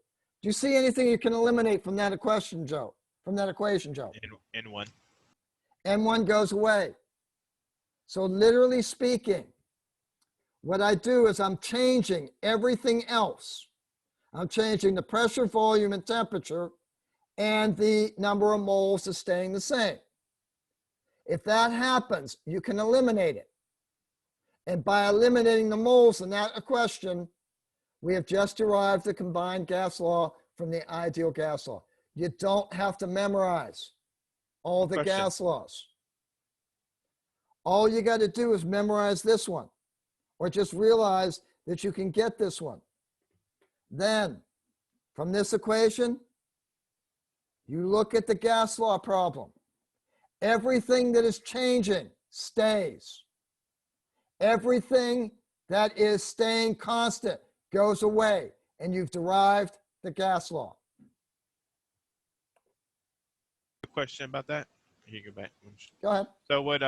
you see anything you can eliminate from that equation, Joe? In one. N1 goes away. So literally speaking, what I do is I'm changing everything else. I'm changing the pressure, volume, and temperature, and the number of moles is staying the same. If that happens, you can eliminate it. And by eliminating the moles in that equation, we have just derived the combined gas law from the ideal gas law. You don't have to memorize all the Question. gas laws. All you got to do is memorize this one, or just realize that you can get this one. Then, from this equation, you look at the gas law problem. Everything that is changing stays. Everything that is staying constant goes away, and you've derived the gas law. A question about that? You can go back. Go ahead. So what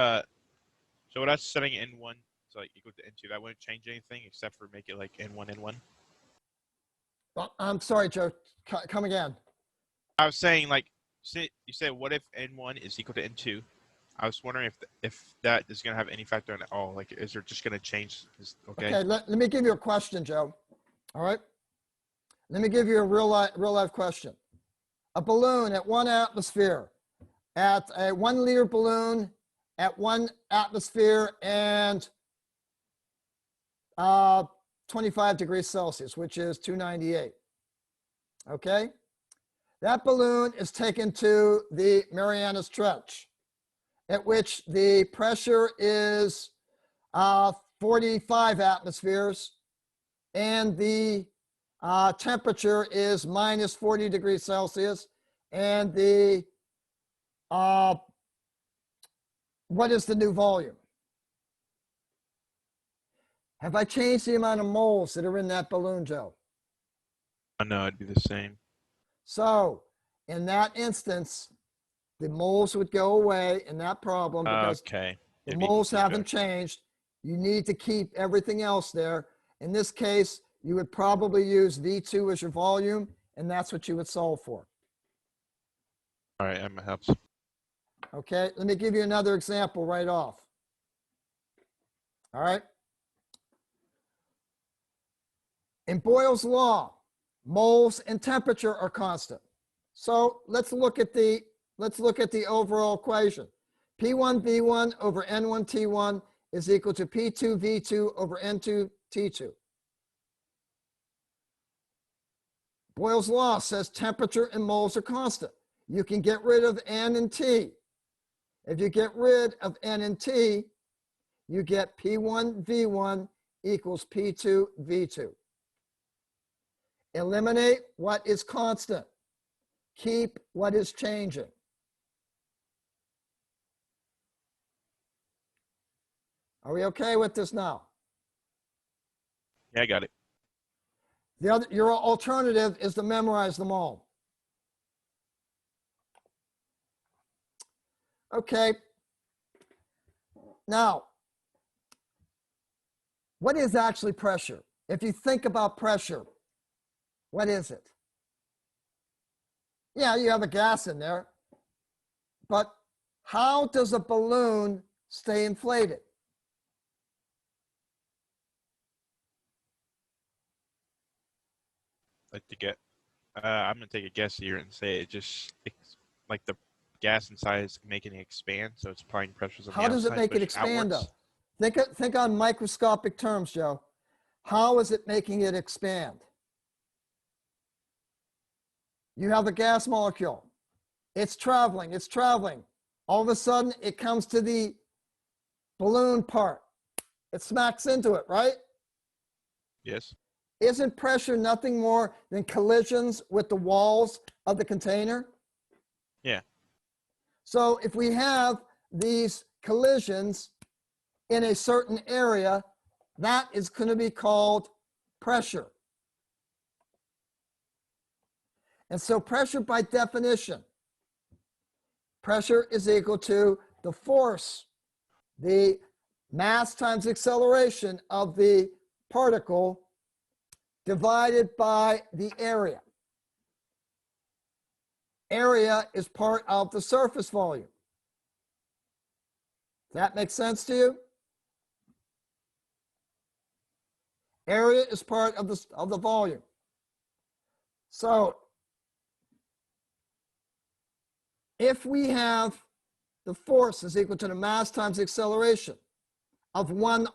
us setting N1 to like equal to N2, that wouldn't change anything except for make it like N1, N1? Well, I'm sorry, Joe. Come again. I was saying like, you said what if N1 is equal to N2? I was wondering if that is going to have any factor in it at all. Like, is it just going to change? Okay, let me give you a question, Joe. All right? Let me give you a real life question. A balloon at 1 atmosphere, at a 1 liter balloon at 1 atmosphere and 25 degrees Celsius, which is 298. Okay? That balloon is taken to the Marianas Trench, at which the pressure is 45 atmospheres and the temperature is minus 40 degrees Celsius, and the what is the new volume? Have I changed the amount of moles that are in that balloon, Joe? Oh, no, it'd be the same. So in that instance, the moles would go away in that problem because Okay. the It'd be moles equal to haven't changed. You need to keep everything else there. In this case, you would probably use V2 as your volume, and that's what you would solve for. All right, that helps. Okay, let me give you another example right off. All right. In Boyle's law, moles and temperature are constant. So let's look at the overall equation. P1V1 over N1T1 is equal to P2V2 over N2T2. Boyle's law says temperature and moles are constant. You can get rid of N and T. If you get rid of N and T, you get P1V1 equals P2V2. Eliminate what is constant. Keep what is changing. Are we okay with this now? Yeah, I got it. Your alternative is to memorize them all. Okay. Now, what is actually pressure? If you think about pressure, what is it? Yeah, you have a gas in there, but how does a balloon stay inflated? Like to get, I'm gonna take a guess here and say like the gas inside is making it expand, so it's applying pressures on the How does it outside, make it pushing expand outwards. though? Think on microscopic terms, Joe. How is it making it expand? You have a gas molecule. It's traveling. All of a sudden, it comes to the balloon part. It smacks into it, right? Yes. Isn't pressure nothing more than collisions with the walls of the container? Yeah. So if we have these collisions in a certain area, that is going to be called pressure. And so pressure by definition, pressure is equal to the force, the mass times acceleration of the particle divided by the area. Area is part of the surface volume. That makes sense to you? Area is part of the volume. So if we have the force is equal to the mass times the acceleration of one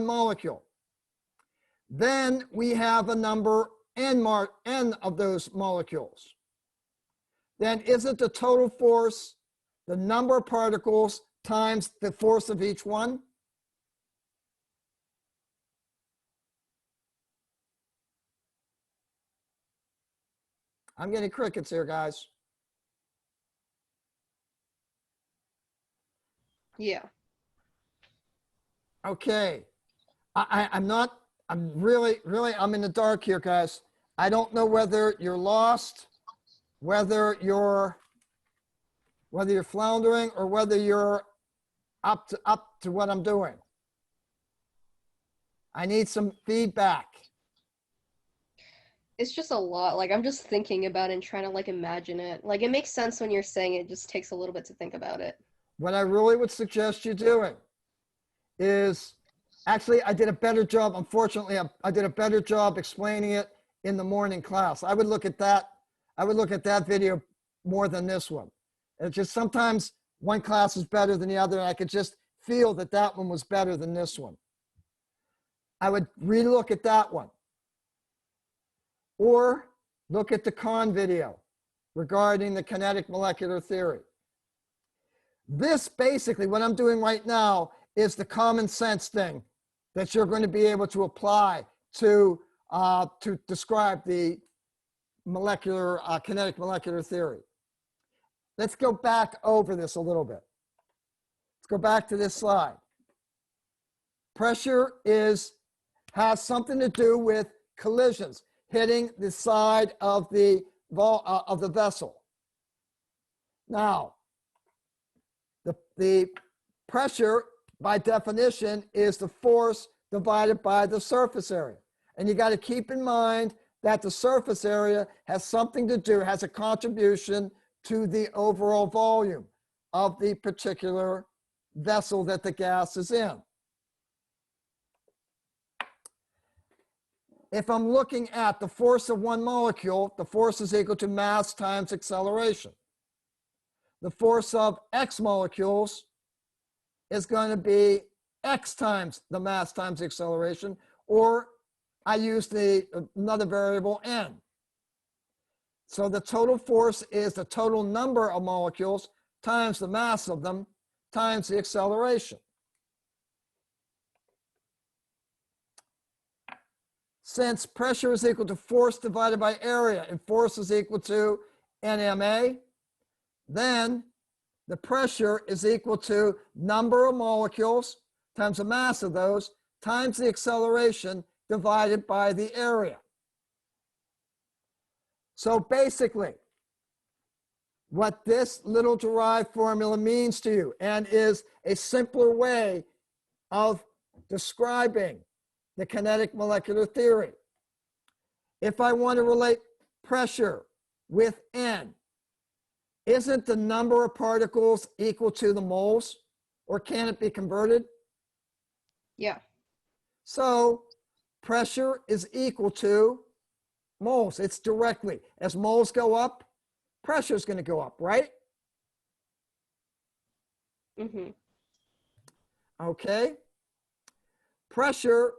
molecule, then we have a number n of those molecules. Then isn't the total force the number of particles times the force of each one? I'm getting crickets here, guys. Yeah. Okay. I'm really, I'm in the dark here, guys. I don't know whether you're lost, whether you're floundering, or whether you're up to what I'm doing. I need some feedback. It's just a lot. Like, I'm just thinking about it and trying to, like, imagine it. Like, it makes sense when you're saying it. It just takes a little bit to think about it. What I really would suggest you doing is, actually, I did a better job. Unfortunately, I did a better job explaining it in the morning class. I would look at that. I would look at that video more than this one. It's just sometimes one class is better than the other, and I could just feel that that one was better than this one. I would relook at that one. Or look at the Kahn video regarding the kinetic molecular theory. This basically, what I'm doing right now, is the common sense thing that you're going to be able to apply to describe the molecular kinetic molecular theory. Let's go back over this a little bit. Let's go back to this slide. Pressure has something to do with collisions hitting the side of the vessel. Now, the pressure, by definition, is the force divided by the surface area. And you got to keep in mind that the surface area has something to do, has a contribution to the overall volume of the particular vessel that the gas is in. If I'm looking at the force of one molecule, the force is equal to mass times acceleration. The force of X molecules is going to be X times the mass times the acceleration, or I use another variable, N. So the total force is the total number of molecules times the mass of them times the acceleration. Since pressure is equal to force divided by area, and force is equal to NMA, then the pressure is equal to number of molecules times the mass of those times the acceleration divided by the area. So basically, what this little derived formula means to you, and is a simpler way of describing the kinetic molecular theory. If I want to relate pressure with N, isn't the number of particles equal to the moles? Or can it be converted? Yeah. So pressure is equal to moles. It's directly. As moles go up, pressure is going to go up, right? Mm-hmm. Okay. Pressure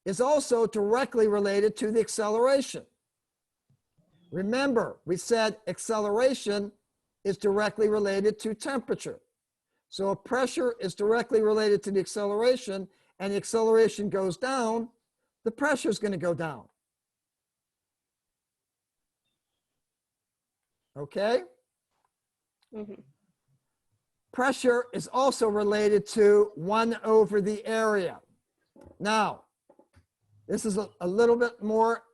is also directly related to the acceleration. Remember, we said acceleration is directly related to temperature. So if pressure is directly related to the acceleration, and the acceleration goes down, the pressure is going to go down. Okay? Mm-hmm. Pressure is also related to 1 over the area. Now, this is a little bit more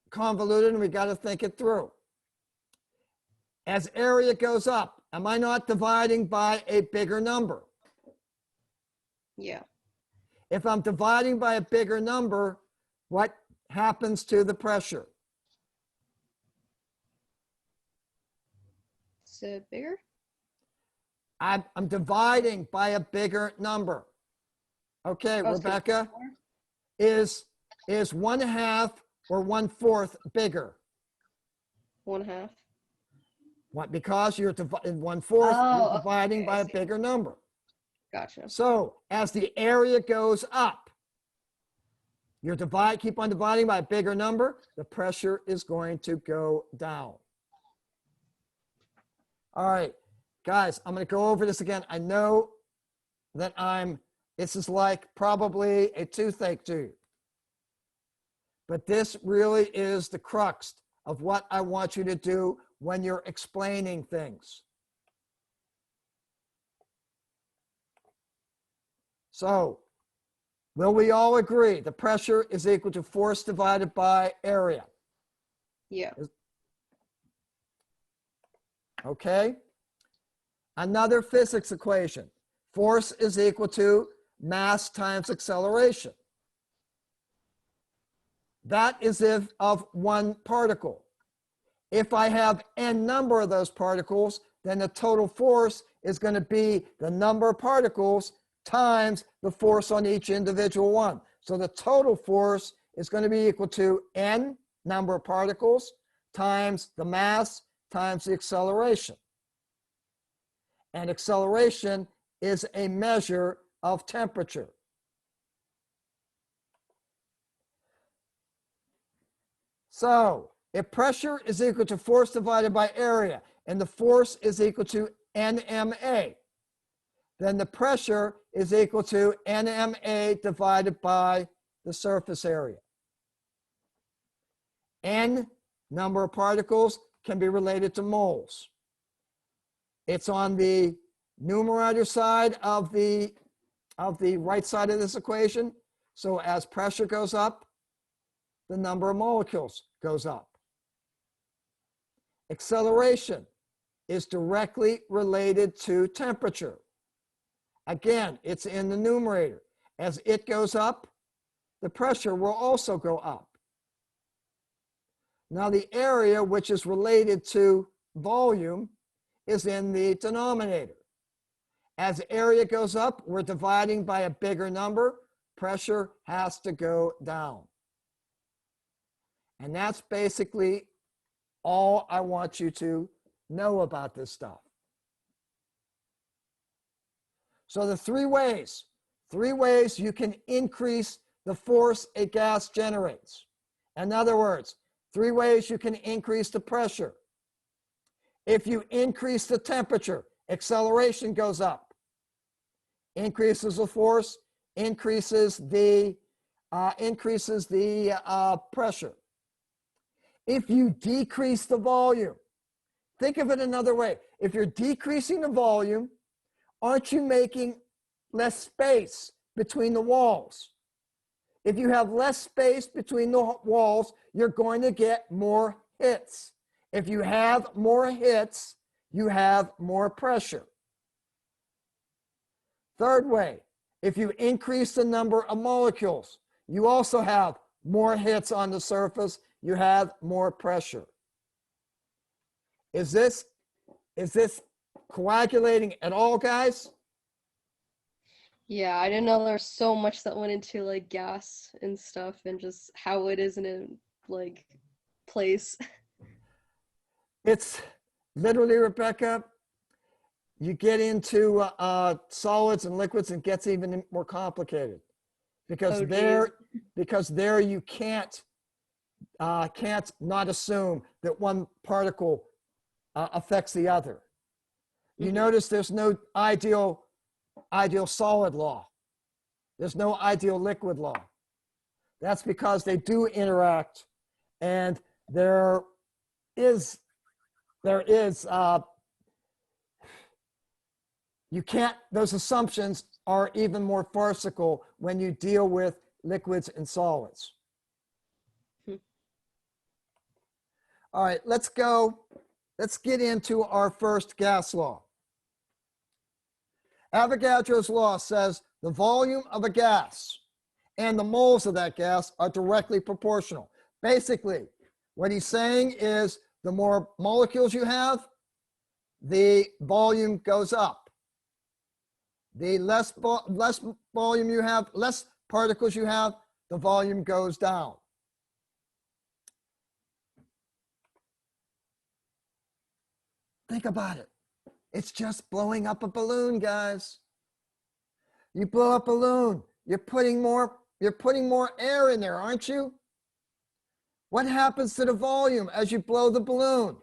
convoluted, and we got to think it through. As area goes up, am I not dividing by a bigger number? Yeah. If I'm dividing by a bigger number, what happens to the pressure? Is it bigger? I'm dividing by a bigger number. Okay, Oh, so Rebecca, more? is is 1/2 or 1/4 bigger? 1/2. What? Because you're 1/4, Oh, you're dividing okay, I by a see. bigger number. Gotcha. So as the area goes up, you keep on dividing by a bigger number, the pressure is going to go down. All right, guys, I'm going to go over this again. I know that this is like probably a toothache to you. But this really is the crux of what I want you to do when you're explaining things. So, will we all agree the pressure is equal to force divided by area? Yeah. Okay. Another physics equation. Force is equal to mass times acceleration. That is if of one particle. If I have n number of those particles, then the total force is going to be the number of particles times the force on each individual one. So the total force is going to be equal to n, number of particles, times the mass times the acceleration. And acceleration is a measure of temperature. So if pressure is equal to force divided by area, and the force is equal to NMA, then the pressure is equal to NMA divided by the surface area. N, number of particles, can be related to moles. It's on the numerator side of the right side of this equation. So as pressure goes up, the number of molecules goes up. Acceleration is directly related to temperature. Again, it's in the numerator. As it goes up, the pressure will also go up. Now the area, which is related to volume, is in the denominator. As area goes up, we're dividing by a bigger number. Pressure has to go down. And that's basically all I want you to know about this stuff. So the three ways you can increase the force a gas generates. In other words, 3 ways you can increase the pressure. If you increase the temperature, acceleration goes up. Increases the force, increases the pressure. If you decrease the volume, think of it another way. If you're decreasing the volume, aren't you making less space between the walls? If you have less space between the walls, you're going to get more hits. If you have more hits, you have more pressure. Third way, if you increase the number of molecules, you also have more hits on the surface, you have more pressure. Is this coagulating at all, guys? Yeah, I didn't know there's so much that went into like gas and stuff and just how it is in a like place. It's literally, Rebecca, you get into solids and liquids and it gets even more complicated because there you can't not assume that one particle affects the other. You notice there's no ideal solid law. There's no ideal liquid law. That's because they do interact, and there is you can't, those assumptions are even more farcical when you deal with liquids and solids. All right, let's get into our first gas law. Avogadro's law says the volume of a gas and the moles of that gas are directly proportional. Basically, what he's saying is the more molecules you have, the volume goes up. The less volume you have, less particles you have, the volume goes down. Think about it. It's just blowing up a balloon, guys. You blow up a balloon, you're putting more air in there, aren't you? What happens to the volume as you blow the balloon?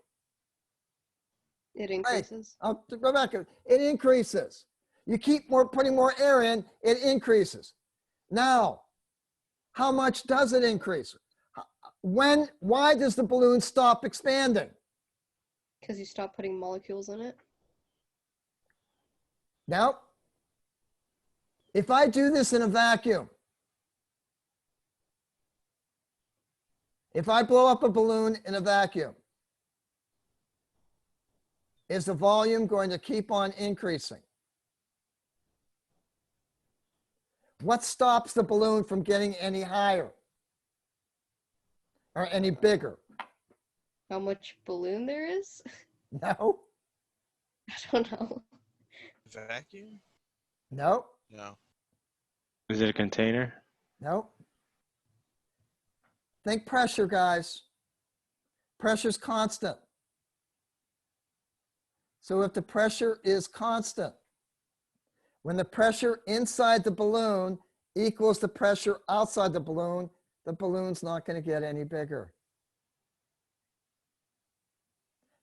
It increases. Rebecca, it increases. You keep putting more air in, it increases. Now, how much does it increase? Why does the balloon stop expanding? Because you stop putting molecules in it. Now, if I do this in a vacuum, if I blow up a balloon in a vacuum, is the volume going to keep on increasing? What stops the balloon from getting any higher or any bigger? How much balloon there is? No, I don't know. Vacuum? no, No. Is it a container? no. Think pressure, guys. Pressure's constant. So if the pressure is constant, when the pressure inside the balloon equals the pressure outside the balloon's not going to get any bigger.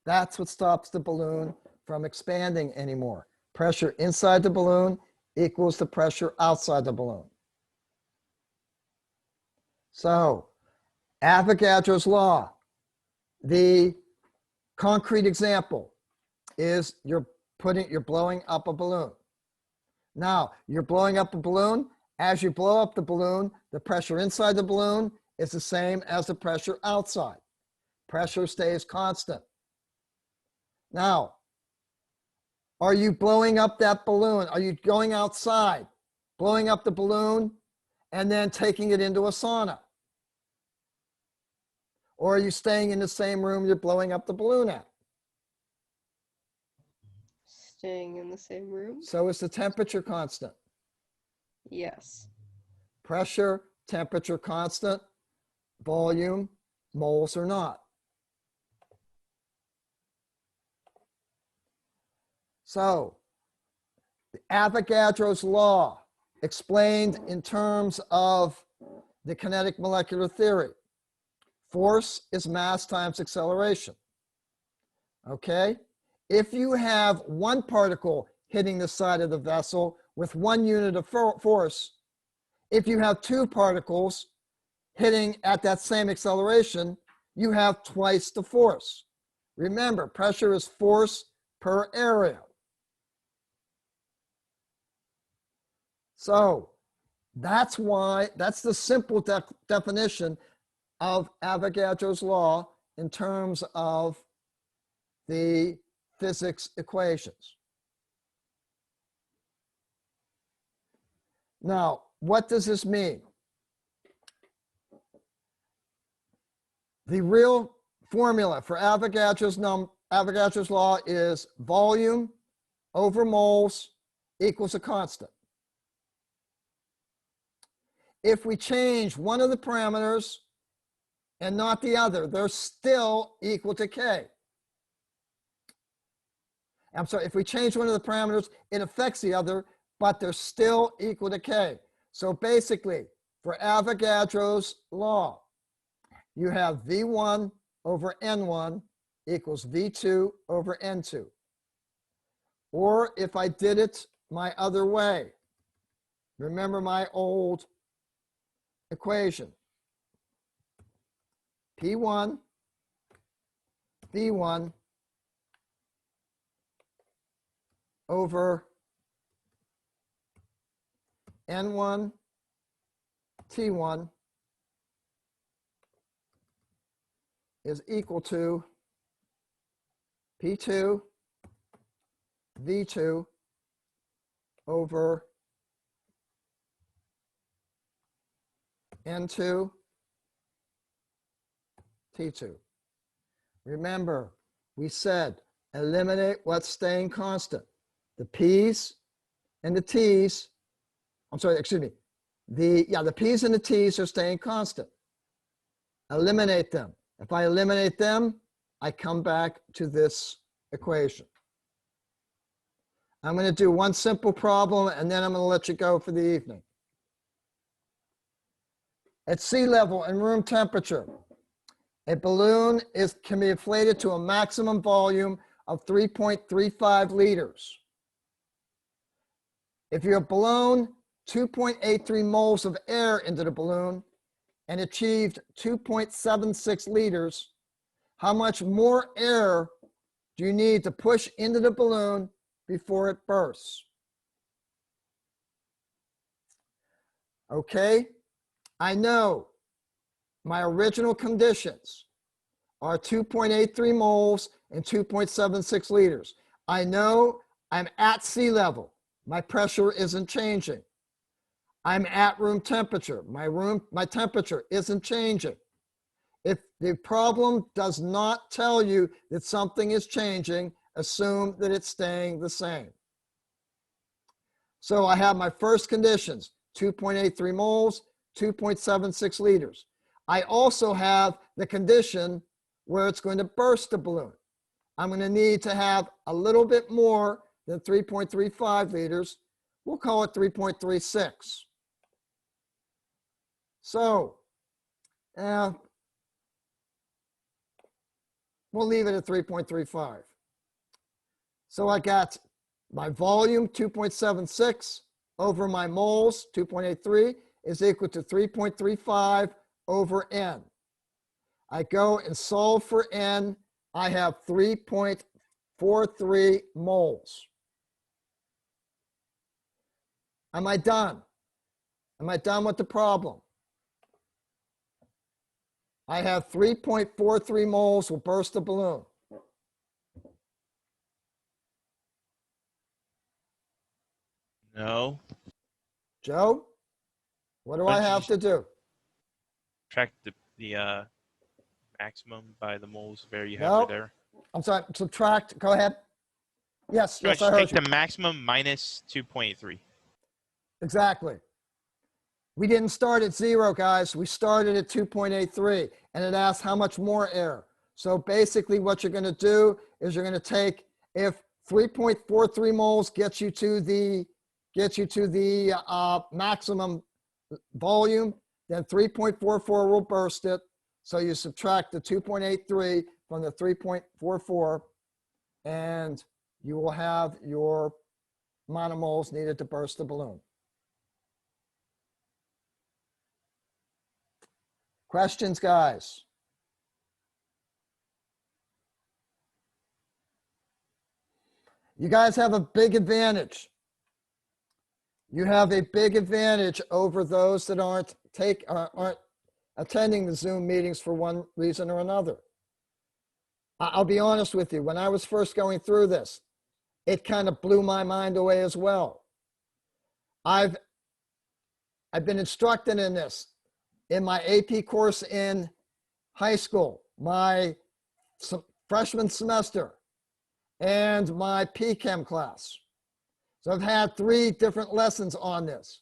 That's what stops the balloon from expanding anymore. Pressure inside the balloon equals the pressure outside the balloon. So, Avogadro's law, the concrete example is you're blowing up a balloon. Now, you're blowing up a balloon. As you blow up the balloon, the pressure inside the balloon is the same as the pressure outside. Pressure stays constant. Now, are you blowing up that balloon? Are you going outside, blowing up the balloon, and then taking it into a sauna? Or are you staying in the same room you're blowing up the balloon at? Staying in the same room? So is the temperature constant? Yes. Pressure, temperature constant, volume, moles or not. So, Avogadro's law explained in terms of the kinetic molecular theory. Force is mass times acceleration. Okay? If you have one particle hitting the side of the vessel with 1 unit of force, if you have 2 particles hitting at that same acceleration, you have twice the force. Remember, pressure is force per area. So that's the simple definition of Avogadro's law in terms of the physics equations. Now, what does this mean? The real formula for Avogadro's law is volume over moles equals a constant. If we change one of the parameters and not the other, they're still equal to K. I'm sorry, if we change one of the parameters, it affects the other, but they're still equal to K. So basically, for Avogadro's law, you have V1 over N1 equals V2 over N2. Or if I did it my other way, remember my old equation, P1, V1 over N1, T1 is equal to P2, V2 over N2, T2. Remember, we said eliminate what's staying constant. The P's and the T's, I'm sorry, excuse me, the P's and the T's are staying constant. Eliminate them. If I eliminate them, I come back to this equation. I'm going to do one simple problem and then I'm going to let you go for the evening. At sea level and room temperature, a balloon can be inflated to a maximum volume of 3.35 liters. If you have blown 2.83 moles of air into the balloon and achieved 2.76 liters, how much more air do you need to push into the balloon before it bursts? Okay, I know my original conditions are 2.83 moles and 2.76 liters. I know I'm at sea level. My pressure isn't changing. I'm at room temperature. My temperature isn't changing. If the problem does not tell you that something is changing, assume that it's staying the same. So I have my first conditions, 2.83 moles, 2.76 liters. I also have the condition where it's going to burst the balloon. I'm going to need to have a little bit more than 3.35 liters. We'll call it 3.36. So, we'll leave it at 3.35. So I got my volume, 2.76, over my moles, 2.83, is equal to 3.35 over N. I go and solve for N. I have 3.43 moles. Am I done? Am I done with the problem? I have 3.43 moles will burst the balloon. No. Joe, what do Why I don't you have just to do? Track the maximum by the moles where you have No, right there. I'm sorry, subtract, go ahead. Yes, No, yes, I just heard take you. the maximum minus 2.3. Exactly. We didn't start at 0, guys. We started at 2.83, and it asks how much more air. So basically what you're going to do is you're going to take, if 3.43 moles gets you to the maximum volume, then 3.44 will burst it. So you subtract the 2.83 from the 3.44, and you will have your amount of moles needed to burst the balloon. Questions, guys? You guys have a big advantage. You have a big advantage over those that aren't attending the Zoom meetings for one reason or another. I'll be honest with you. When I was first going through this, it kind of blew my mind away as well. I've been instructed in this in my AP course in high school, my freshman semester, and my PChem class. So I've had 3 different lessons on this.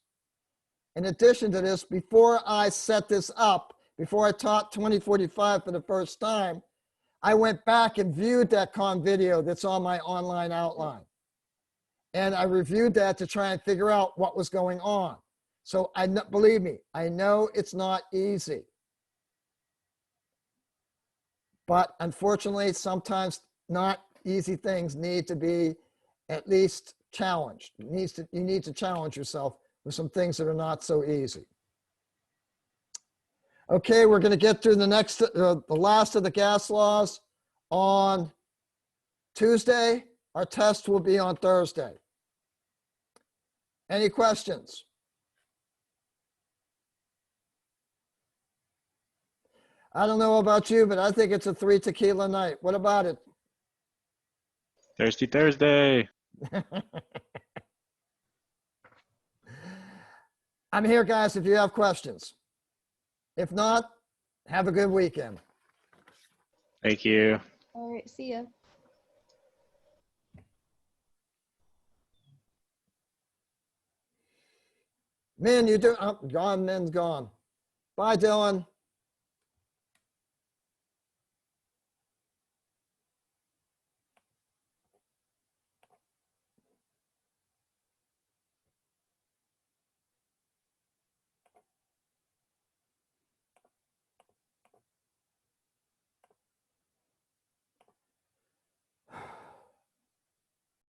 In addition to this, before I set this up, before I taught 2045 for the first time, I went back and viewed that comm video that's on my online outline. And I reviewed that to try and figure out what was going on. So believe me, I know it's not easy. But unfortunately, sometimes not easy things need to be at least challenged. You need to challenge yourself with some things that are not so easy. Okay, we're going to get through the last of the gas laws on Tuesday. Our test will be on Thursday. Any questions? I don't know about you, but I think it's a 3 tequila night. What about it? Thirsty Thursday. I'm here, guys, if you have questions. If not, have a good weekend. Thank you. All right, see ya. Min, you do, oh, gone, Min's gone. Bye, Dylan.